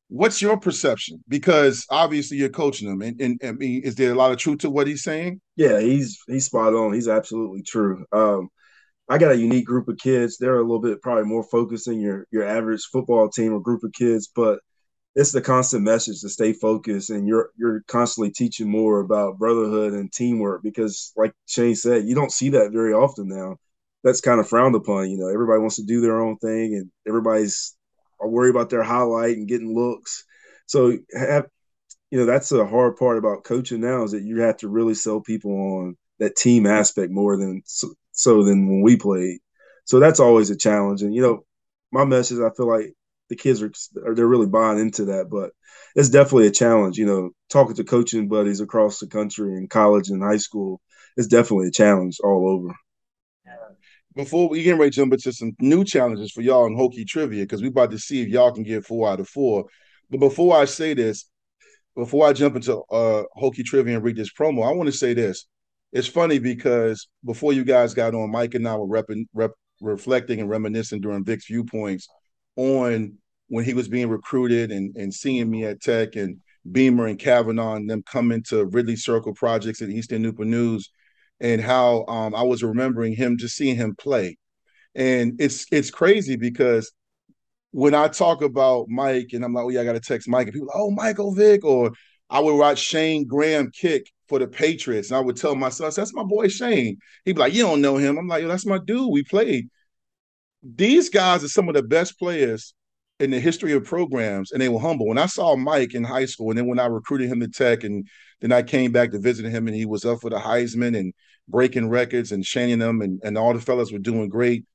what's your perception? Because obviously you're coaching them, and I mean, is there a lot of truth to what he's saying? Yeah, he's spot on. He's absolutely true. I got a unique group of kids. They're a little bit probably more focused than your average football team or group of kids, but it's the constant message to stay focused, and you're constantly teaching more about brotherhood and teamwork because, like Shane said, you don't see that very often now. That's kind of frowned upon. Everybody wants to do their own thing, and everybody's worried about their highlight and getting looks. So that's the hard part about coaching now is that you have to really sell people on that team aspect more than than when we played. So that's always a challenge. And, my message, I feel like the kids they're really buying into that, but it's definitely a challenge. Talking to coaching buddies across the country in college and high school, it's definitely a challenge all over. Before we get ready to jump into some new challenges for y'all in Hokie trivia, because we're about to see if y'all can get 4 out of 4. But before I say this, before I jump into Hokie trivia and read this promo, I want to say this. It's funny because before you guys got on, Mike and I were reflecting and reminiscing during Vick's viewpoints on when he was being recruited and seeing me at Tech and Beamer and Kavanaugh and them coming to Ridley Circle projects at Eastern Newport News, and how I was remembering him, just seeing him play. And it's crazy because when I talk about Mike and I'm like, oh yeah, I got to text Mike, and people are like, oh, Michael Vick, or I would watch Shane Graham kick for the Patriots, and I would tell my son, that's my boy Shane. He'd be like, you don't know him. I'm like, yo, that's my dude. We played. These guys are some of the best players in the history of programs, and they were humble. When I saw Mike in high school, and then when I recruited him to Tech, and then I came back to visit him, and he was up for the Heisman and breaking records and shining them, and all the fellas were doing great.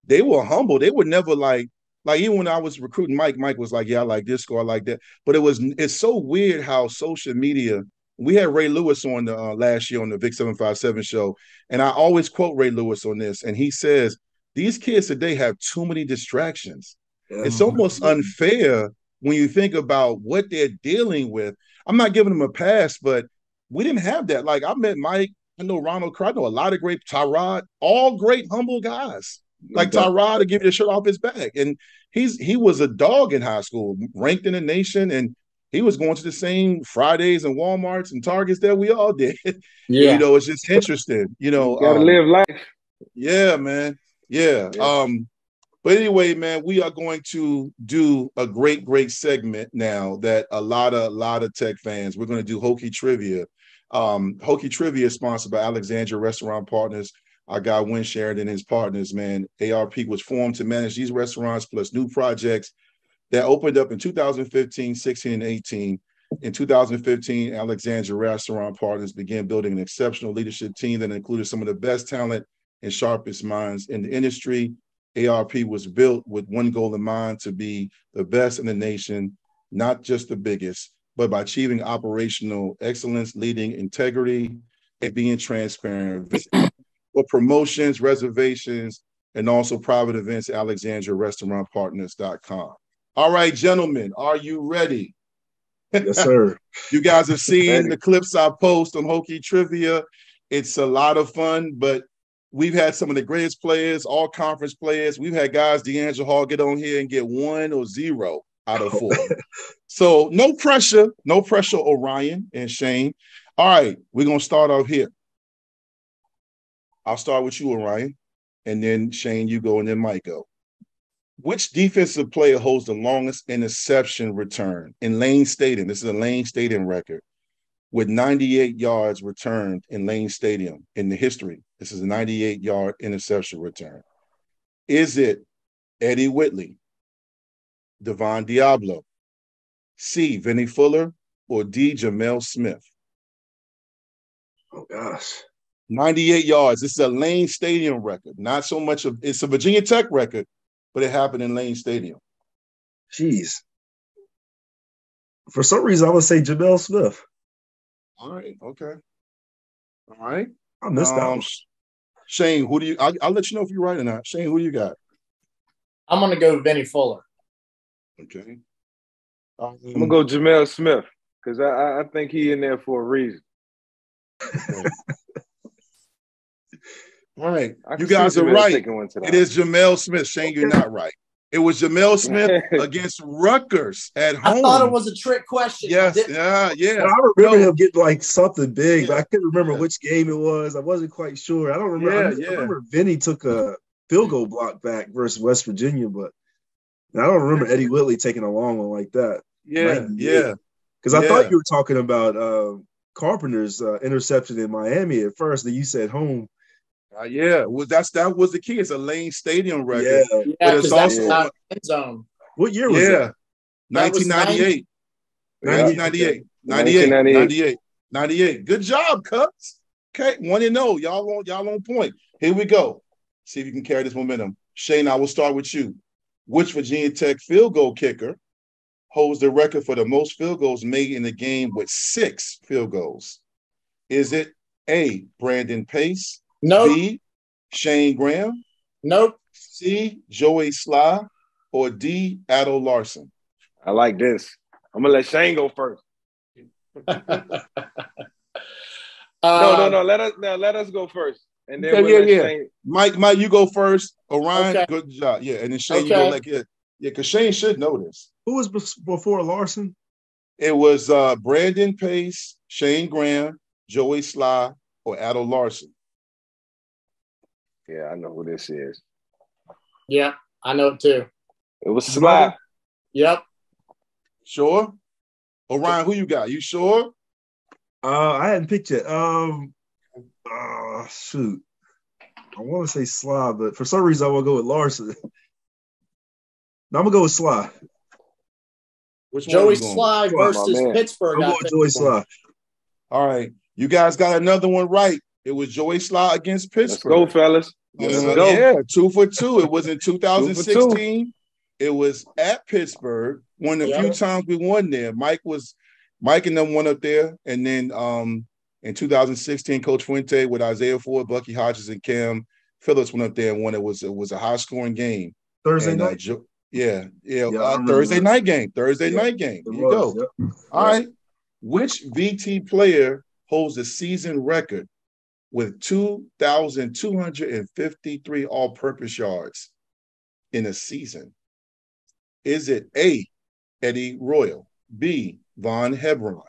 They were humble. They were never like even when I was recruiting Mike was like, yeah, I like this score, I like that. But it's so weird how social media. We had Ray Lewis on the last year on the VICK757 show, and I always quote Ray Lewis on this, and he says, these kids today have too many distractions. It's almost unfair when you think about what they're dealing with. I'm not giving them a pass, but we didn't have that. Like, I met Mike, I know Ronald Crow, I know a lot of great, Tyrod, all great, humble guys. Like Tyrod to give you the shirt off his back. And he was a dog in high school, ranked in the nation, and he was going to the same Fridays and Walmarts and Targets that we all did. Yeah. It's just interesting. You gotta live life. Yeah, man. Yeah. But anyway, man, we are going to do a great segment now that a lot of Tech fans. We're going to do Hokie Trivia. Hokie Trivia is sponsored by Alexandria Restaurant Partners. Our guy Win Sheridan and his partners, man. ARP was formed to manage these restaurants plus new projects that opened up in 2015, 16, and 18. In 2015, Alexandria Restaurant Partners began building an exceptional leadership team that included some of the best talent and sharpest minds in the industry. ARP was built with one goal in mind: to be the best in the nation, not just the biggest, but by achieving operational excellence, leading integrity, and being transparent. For promotions, reservations, and also private events, AlexandriaRestaurantPartners.com. All right, gentlemen, are you ready? Yes, sir. You guys have seen the clips I post on Hokie Trivia. It's a lot of fun, but We've had some of the greatest players, all conference players. We've had guys, D'Angelo Hall, get on here and get 1 or 0 out of 4. So no pressure, Orion and Shane. All right, we're going to start off here. I'll start with you, Orion, and then Shane, you go, and then Mike go. Which defensive player holds the longest interception return in Lane Stadium? This is a Lane Stadium record with 98 yards returned in Lane Stadium in the history. This is a 98-yard interception return. Is it Eddie Whitley, Devon Diablo, C, Vinny Fuller, or D, Jamel Smith? Oh, gosh. 98 yards. This is a Lane Stadium record. Not so much of – it's a Virginia Tech record, but it happened in Lane Stadium. Jeez. For some reason, I would say Jamel Smith. All right. Okay. All right. I missed that one. Shane, who do you – I'll let you know if you're right or not. Shane, who do you got? I'm going to go Vinny Fuller. Okay. I'm going to go Jamel Smith because I think he in there for a reason. Okay. All right. You guys are right. It is Jamel Smith. Shane, you're not right. It was Jamel Smith against Rutgers at home. I thought it was a trick question. Yes, yeah. I remember him getting like something big, but I couldn't remember which game it was. I wasn't quite sure. I don't remember. I remember Vinny took a field goal block back versus West Virginia, but I don't remember Eddie Whitley taking a long one like that. Yeah. Because I thought you were talking about Carpenter's interception in Miami at first. Then you said home. Well, that was the key. It's a Lane Stadium record. Yeah, but it's also not end zone. What year was that? 1998. 98. Good job, Cubs. Okay, 1-0. Y'all on point. Here we go. See if you can carry this momentum. Shane, I will start with you. Which Virginia Tech field goal kicker holds the record for the most field goals made in the game with 6 field goals? Is it A, Brandon Pace? Nope. B, Shane Graham? Nope. C, Joey Slye? Or D, Addo Larson? I like this. I'm going to let Shane go first. No. Let us go first. And then Shane. Mike, you go first. Orion, okay. Good job. Yeah, and then Shane, you go because Shane should know this. Who was before Larson? It was Brandon Pace, Shane Graham, Joey Slye, or Addo Larson. Yeah, I know who this is. Yeah, I know it too. It was Slye. Yep. Sure? Orion, who you got? You sure? I hadn't picked yet. Shoot. I want to say Slye, but for some reason I want to go with Larson. No, I'm going to go with Slye. Which one Joey Slye versus Pittsburgh. I'm going Joey Slye. All right. You guys got another one right. It was Joey Slye against Pittsburgh. Let's go, fellas. Let's go. Yeah, 2 for 2. It was in 2016. It was at Pittsburgh. One of the few times we won there. Mike and them won up there. And then in 2016, Coach Fuente with Isaiah Ford, Bucky Hodges, and Cam Phillips went up there and won. It was a high-scoring game. Thursday night? Thursday night game. Thursday night game. There you go. Yep. All right. Which VT player holds the season record with 2,253 all-purpose yards in a season? Is it A, Eddie Royal, B, Von Hebron,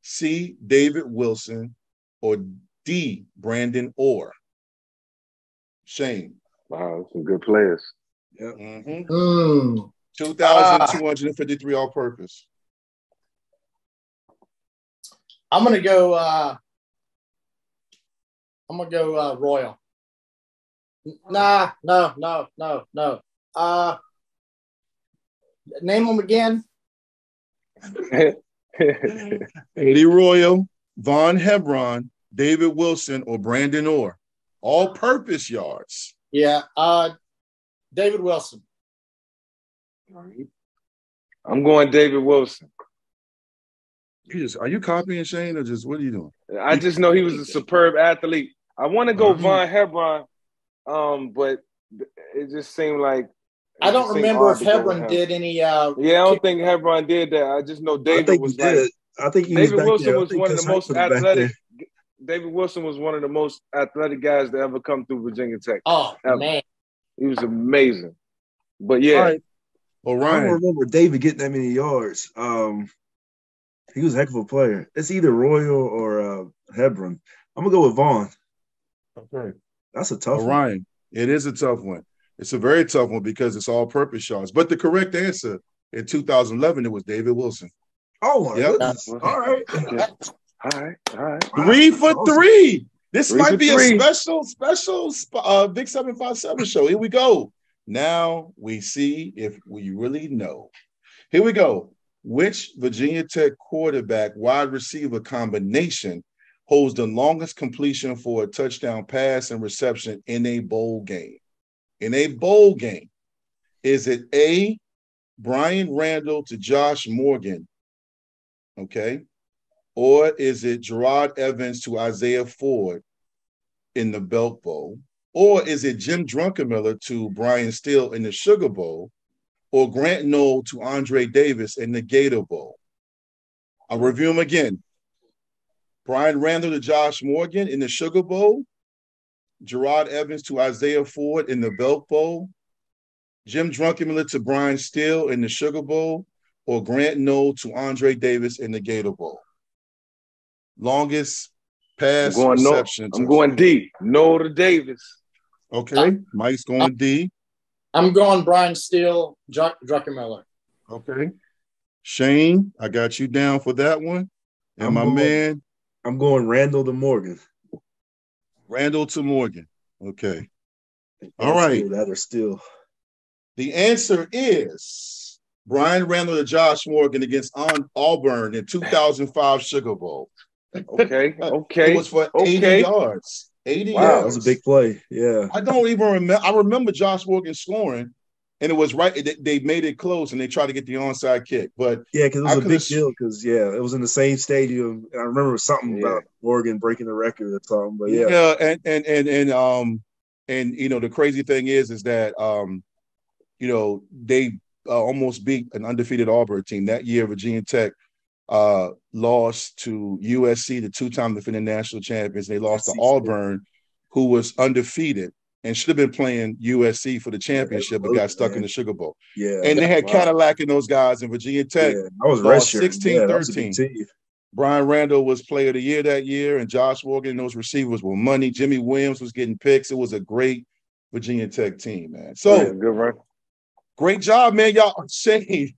C, David Wilson, or D, Brandon Orr? Shane. Wow, some good players. Yeah. 2,253 all-purpose. I'm gonna go Royal. No. Name them again. Eddie Royal, Von Hebron, David Wilson, or Brandon Orr. All-purpose yards. Yeah. David Wilson. I'm going David Wilson. Are you copying Shane or just what are you doing? I just know he was a superb athlete. I want to go Von Hebron, but it just seemed like I don't remember if Hebron did any. I don't think Hebron did that. I just know David was like. I think David Wilson was one of the most athletic David Wilson was one of the most athletic guys to ever come through Virginia Tech. Oh, ever. man. He was amazing. But yeah. All right. Orion. I don't remember David getting that many yards. He was a heck of a player. It's either Royal or Hebron. I'm gonna go with Vaughn. Okay. That's a tough one. Orion. It is a tough one. It's a very tough one because it's all-purpose yards. But the correct answer in 2011, it was David Wilson. Oh, my goodness. All right. All right. 3 for 3. This 3 might for be 3. a special VICK757 show. Here we go. Now we see if we really know. Here we go. Which Virginia Tech quarterback wide receiver combination holds the longest completion for a touchdown pass and reception in a bowl game? In a bowl game, is it A, Brian Randall to Josh Morgan, okay? Or is it Gerard Evans to Isaiah Ford in the Belk Bowl? Or is it Jim Druckenmiller to Brian Steele in the Sugar Bowl? Or Grant Knoll to Andre Davis in the Gator Bowl? I'll review them again. Brian Randall to Josh Morgan in the Sugar Bowl, Gerard Evans to Isaiah Ford in the Belk Bowl, Jim Druckenmiller to Brian Steele in the Sugar Bowl, or Grant Knoll to Andre Davis in the Gator Bowl? Longest pass reception. I'm going D. Knoll to Davis. Okay, Mike's going D. I'm going Brian Steele, Druckenmiller. Okay. Shane, I got you down for that one. And I'm going Randall to Morgan. Randall to Morgan. Okay. All right. That or still. The answer is Brian Randall to Josh Morgan against Auburn in 2005 Sugar Bowl. Okay. It was for 80 yards. 80 yards. That was a big play. Yeah. I don't even remember. I remember Josh Morgan scoring, and it was right. They made it close, and they tried to get the onside kick. But yeah, because it was a big deal. Because it was in the same stadium. I remember something about Morgan breaking the record or something. But yeah, and you know the crazy thing is that you know they almost beat an undefeated Auburn team that year. Virginia Tech lost to USC, the two-time defending national champions. They lost to Auburn, who was undefeated and should have been playing USC for the championship, but got stuck in the Sugar Bowl. Yeah, and they had Cadillac and those guys in Virginia Tech. Yeah, I was lost 16-13. Brian Randall was player of the year that year, and Josh Morgan and those receivers were money. Jimmy Williams was getting picks. It was a great Virginia Tech team, man. So good run. Great job, man. Y'all, Shane,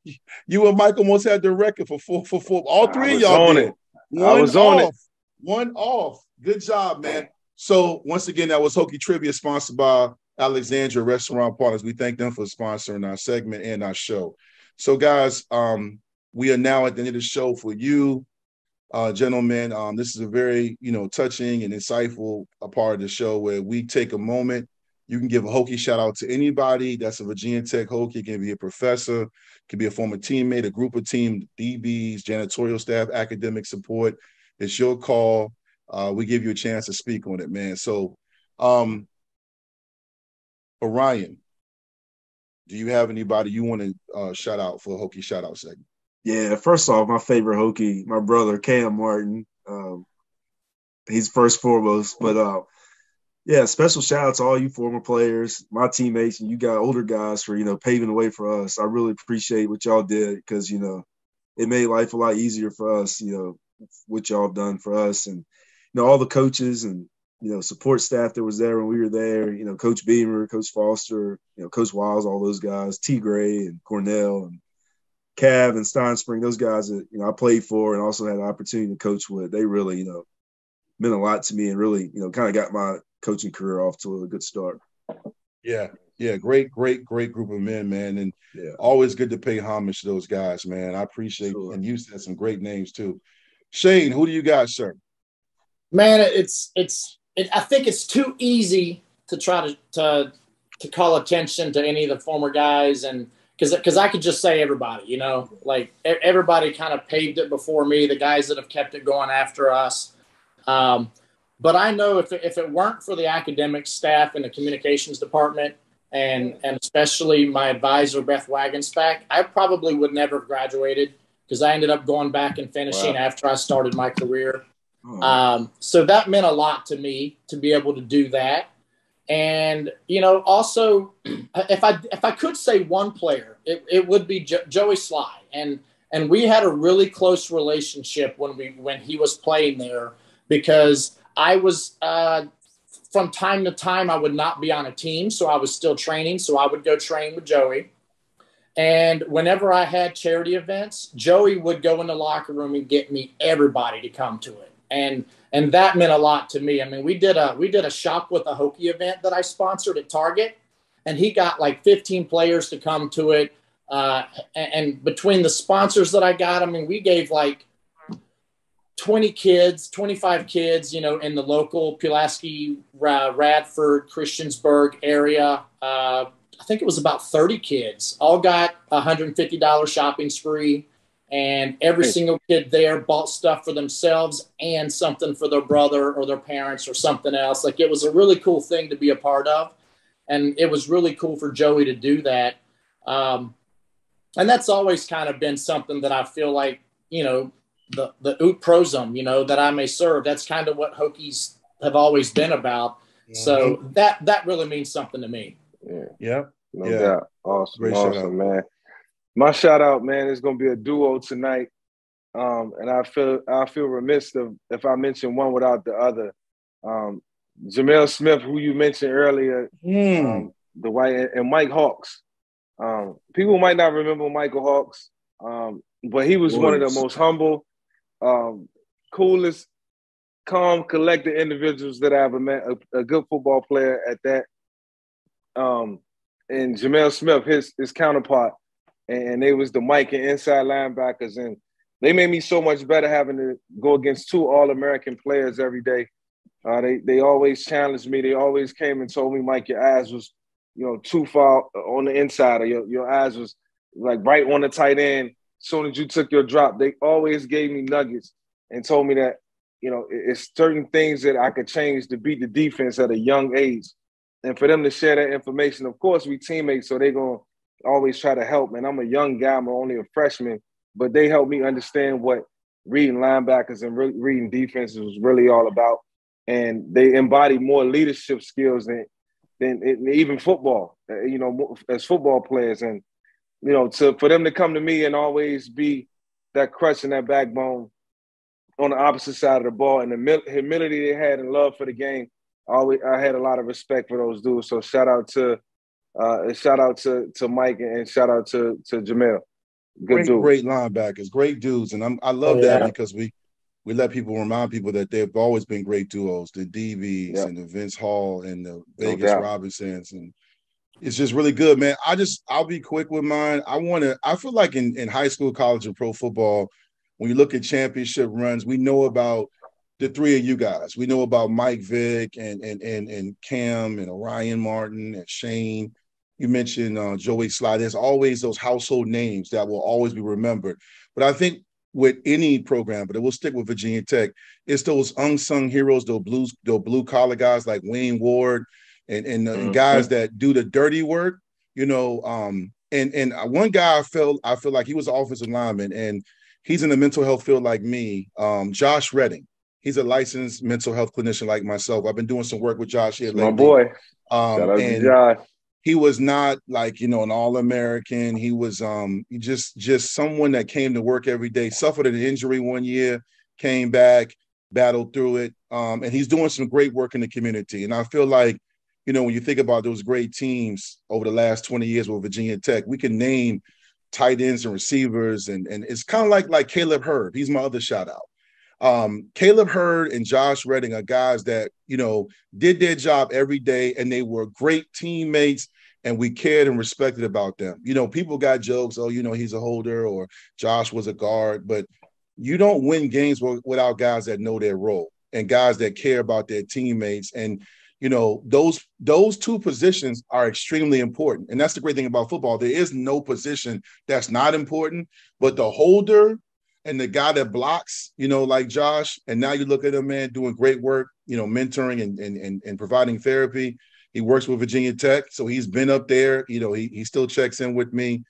you and Mike almost had the record for 4 for 4. All three of y'all did. I was on it. One off. Good job, man. So once again, that was Hokie Trivia, sponsored by Alexandria Restaurant Partners. We thank them for sponsoring our segment and our show. So, guys, we are now at the end of the show for you, gentlemen. This is a very, touching and insightful part of the show where we take a moment. You can give a Hokie shout out to anybody that's a Virginia Tech Hokie. It can be a professor, it can be a former teammate, a group of team, DBs, janitorial staff, academic support. It's your call. We give you a chance to speak on it, man. So, Orion, do you have anybody you want to shout out for a Hokie shout out segment? Yeah, first off, my favorite Hokie, my brother, Cam Martin. He's first foremost, but yeah, special shout out to all you former players, my teammates, and you got older guys for, paving the way for us. I really appreciate what y'all did because, it made life a lot easier for us, what y'all have done for us. And, all the coaches and, support staff that was there when we were there, Coach Beamer, Coach Foster, Coach Wiles, all those guys, T. Gray and Cornell and Cav and Steinspring, those guys that, I played for and also had the opportunity to coach with. They really, meant a lot to me and really, kind of got my coaching career off to a good start. Yeah. Great group of men, man. And always good to pay homage to those guys, man. I appreciate it. And you said some great names too. Shane, who do you got, sir? Man, I think it's too easy to try to call attention to any of the former guys, and because I could just say everybody, like everybody kind of paved it before me, the guys that have kept it going after us. But I know if it weren't for the academic staff and the communications department and especially my advisor, Beth Wagensback, I probably would never have graduated because I ended up going back and finishing after I started my career. So that meant a lot to me to be able to do that. And, also if I could say one player, it would be Joey Slye. And we had a really close relationship when he was playing there, because I was, from time to time, I would not be on a team. So I was still training. So I would go train with Joey. And whenever I had charity events, Joey would go in the locker room and get me everybody to come to it. And that meant a lot to me. I mean, we did a shop with a Hokie event that I sponsored at Target, and he got like 15 players to come to it. And between the sponsors that I got, I mean, we gave like 25 kids, in the local Pulaski, Radford, Christiansburg area. I think it was about 30 kids, all got $150 shopping spree. And every single kid there bought stuff for themselves and something for their brother or their parents or something else. Like, it was a really cool thing to be a part of. And it was really cool for Joey to do that. And that's always kind of been something that I feel like, the ut prosum, that I may serve. That's kind of what Hokies have always been about. Mm-hmm. So that really means something to me. Yeah. No doubt. Awesome, man. My shout out, man, is going to be a duo tonight. And I feel remiss if I mention one without the other. Jamel Smith, who you mentioned earlier, the white, and Mike Hawks. People might not remember Michael Hawks, but he was one of the most humble, coolest, calm, collected individuals that I ever met. A good football player at that. And Jamel Smith, his counterpart, and they was the Mike and inside linebackers, and they made me so much better having to go against two All-American players every day. They always challenged me. They always came and told me, Mike, your eyes was, too far on the inside, or your eyes was like right on the tight end. As soon as you took your drop, they always gave me nuggets and told me that, it's certain things that I could change to beat the defense at a young age. And for them to share that information, of course, we teammates, so they're going to always try to help. And I'm a young guy, I'm only a freshman, but they helped me understand what reading linebackers and reading defenses was really all about. And they embody more leadership skills than even football, as football players. And, for them to come to me and always be that crutch and that backbone on the opposite side of the ball, and the humility they had and love for the game, I had a lot of respect for those dudes. So shout out to Mike, and shout out to Jamel. Great linebackers, great dudes, and I love that because we let people remind people that they've always been great duos, the DBs and the Vince Hall and the Vegas Robinsons, and it's just really good, man. I'll be quick with mine. I feel like in high school, college, and pro football, when you look at championship runs, we know about the three of you guys. We know about Mike Vick and Cam and Orion Martin and Shane. You mentioned Joey Slye. There's always those household names that will always be remembered. But I think with any program, but it will stick with Virginia Tech, it's those unsung heroes, those blue collar guys like Wayne Ward and guys that do the dirty work, And one guy I feel like he was an offensive lineman, and he's in the mental health field like me, Josh Redding. He's a licensed mental health clinician like myself. I've been doing some work with Josh here lately. My boy. Shout out to Josh. He was not like, an All-American. He was just someone that came to work every day, suffered an injury one year, came back, battled through it. And he's doing some great work in the community. And I feel like, when you think about those great teams over the last 20 years with Virginia Tech, we can name tight ends and receivers. And it's kind of like Caleb Hurd. He's my other shout out. Caleb Hurd and Josh Redding are guys that, did their job every day, and they were great teammates, and we cared and respected about them. People got jokes, he's a holder, or Josh was a guard, but you don't win games without guys that know their role and guys that care about their teammates. And, those two positions are extremely important. And that's the great thing about football. There is no position that's not important, but the holder and the guy that blocks, like Josh, and now you look at him, man, doing great work, mentoring and providing therapy. He works with Virginia Tech, so he's been up there. He still checks in with me,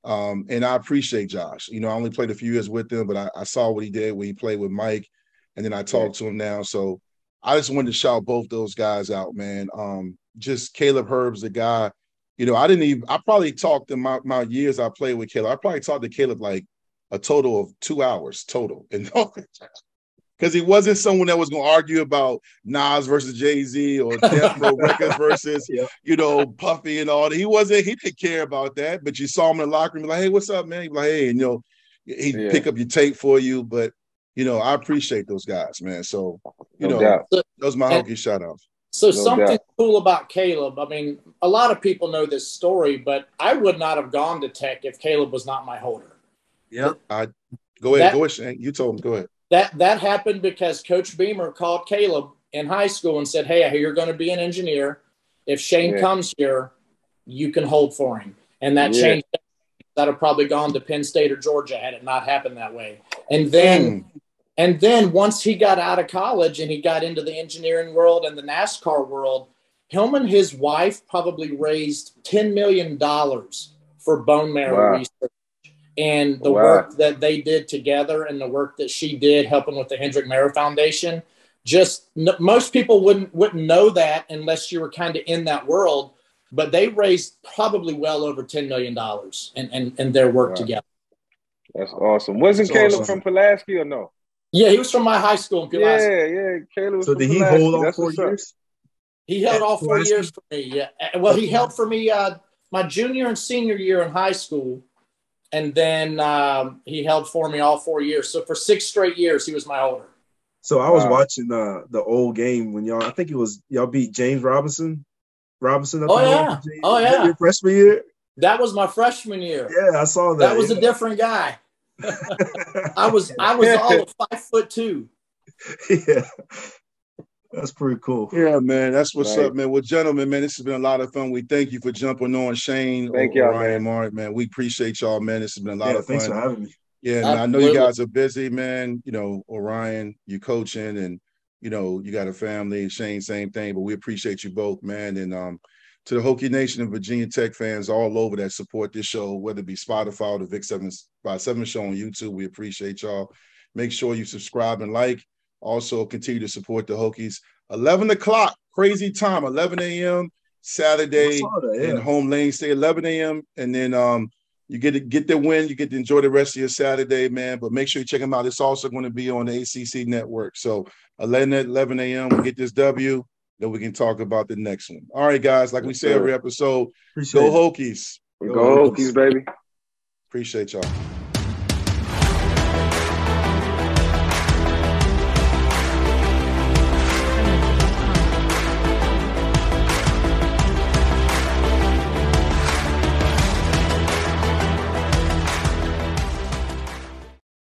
and I appreciate Josh. I only played a few years with him, but I saw what he did when he played with Mike, and then I talked to him now. So I just wanted to shout both those guys out, man. Just Caleb Herb's the guy. You know, I probably talked in my years I played with Caleb. I probably talked to Caleb like a total of 2 hours total. And because he wasn't someone that was going to argue about Nas versus Jay-Z or Death Row Records versus, you know, Puffy and all that. He didn't care about that. But you saw him in the locker room, like, hey, what's up, man? He'd be like, hey, and, you know, he'd pick up your tape for you. But, you know, I appreciate those guys, man. So, you know, those are my Hokie shout-outs. So something cool about Caleb, I mean, a lot of people know this story, but I would not have gone to Tech if Caleb was not my holder. Yeah. Go ahead, Shane. You told him, go ahead. That happened because Coach Beamer called Caleb in high school and said, hey, I hear you're going to be an engineer. If Shane comes here, you can hold for him. And that changed. That have probably gone to Penn State or Georgia had it not happened that way. And then once he got out of college and he got into the engineering world and the NASCAR world, him and his wife probably raised $10 million for bone marrow research. And the work that they did together and the work that she did helping with the Hendrick Marrow Foundation, most people wouldn't know that unless you were kind of in that world. But they raised probably well over $10 million in their work together. That's awesome. Wasn't Caleb from Pulaski or no? Yeah, he was from my high school in Pulaski. Yeah. Caleb was so from did he Pulaski. hold all 4 years? He held all 4 years for me. Yeah. Well, he held for me my junior and senior year in high school. And then he held for me all 4 years. So for 6 straight years, he was my holder. So I was watching the old game when y'all, I think it was y'all beat James Robinson. Oh yeah. Your freshman year? That was my freshman year. Yeah, I saw that. That was a different guy. I was all of 5'2". Yeah. That's pretty cool. Yeah, man. That's what's up, man. Well, gentlemen, man, this has been a lot of fun. We thank you for jumping on, Shane. Thank y'all, Ryan, Mark, man. We appreciate y'all, man. This has been a lot of fun. Thanks for having me. Yeah, man. I know you guys are busy, man. You know, Orion, you coaching, and you know, you got a family. Shane, same thing. But we appreciate you both, man. And to the Hokie Nation and Virginia Tech fans all over that support this show, whether it be Spotify or the VICK757 show on YouTube, we appreciate y'all. Make sure you subscribe and like. Also, continue to support the Hokies. 11 o'clock, crazy time, 11 a.m. Saturday in home lane. Stay 11 a.m. And then you get the win. You get to enjoy the rest of your Saturday, man. But make sure you check them out. It's also going to be on the ACC network. So 11 a.m., we get this W. Then we can talk about the next one. All right, guys. Like we say every episode, go Hokies. Go Hokies, baby. Appreciate y'all.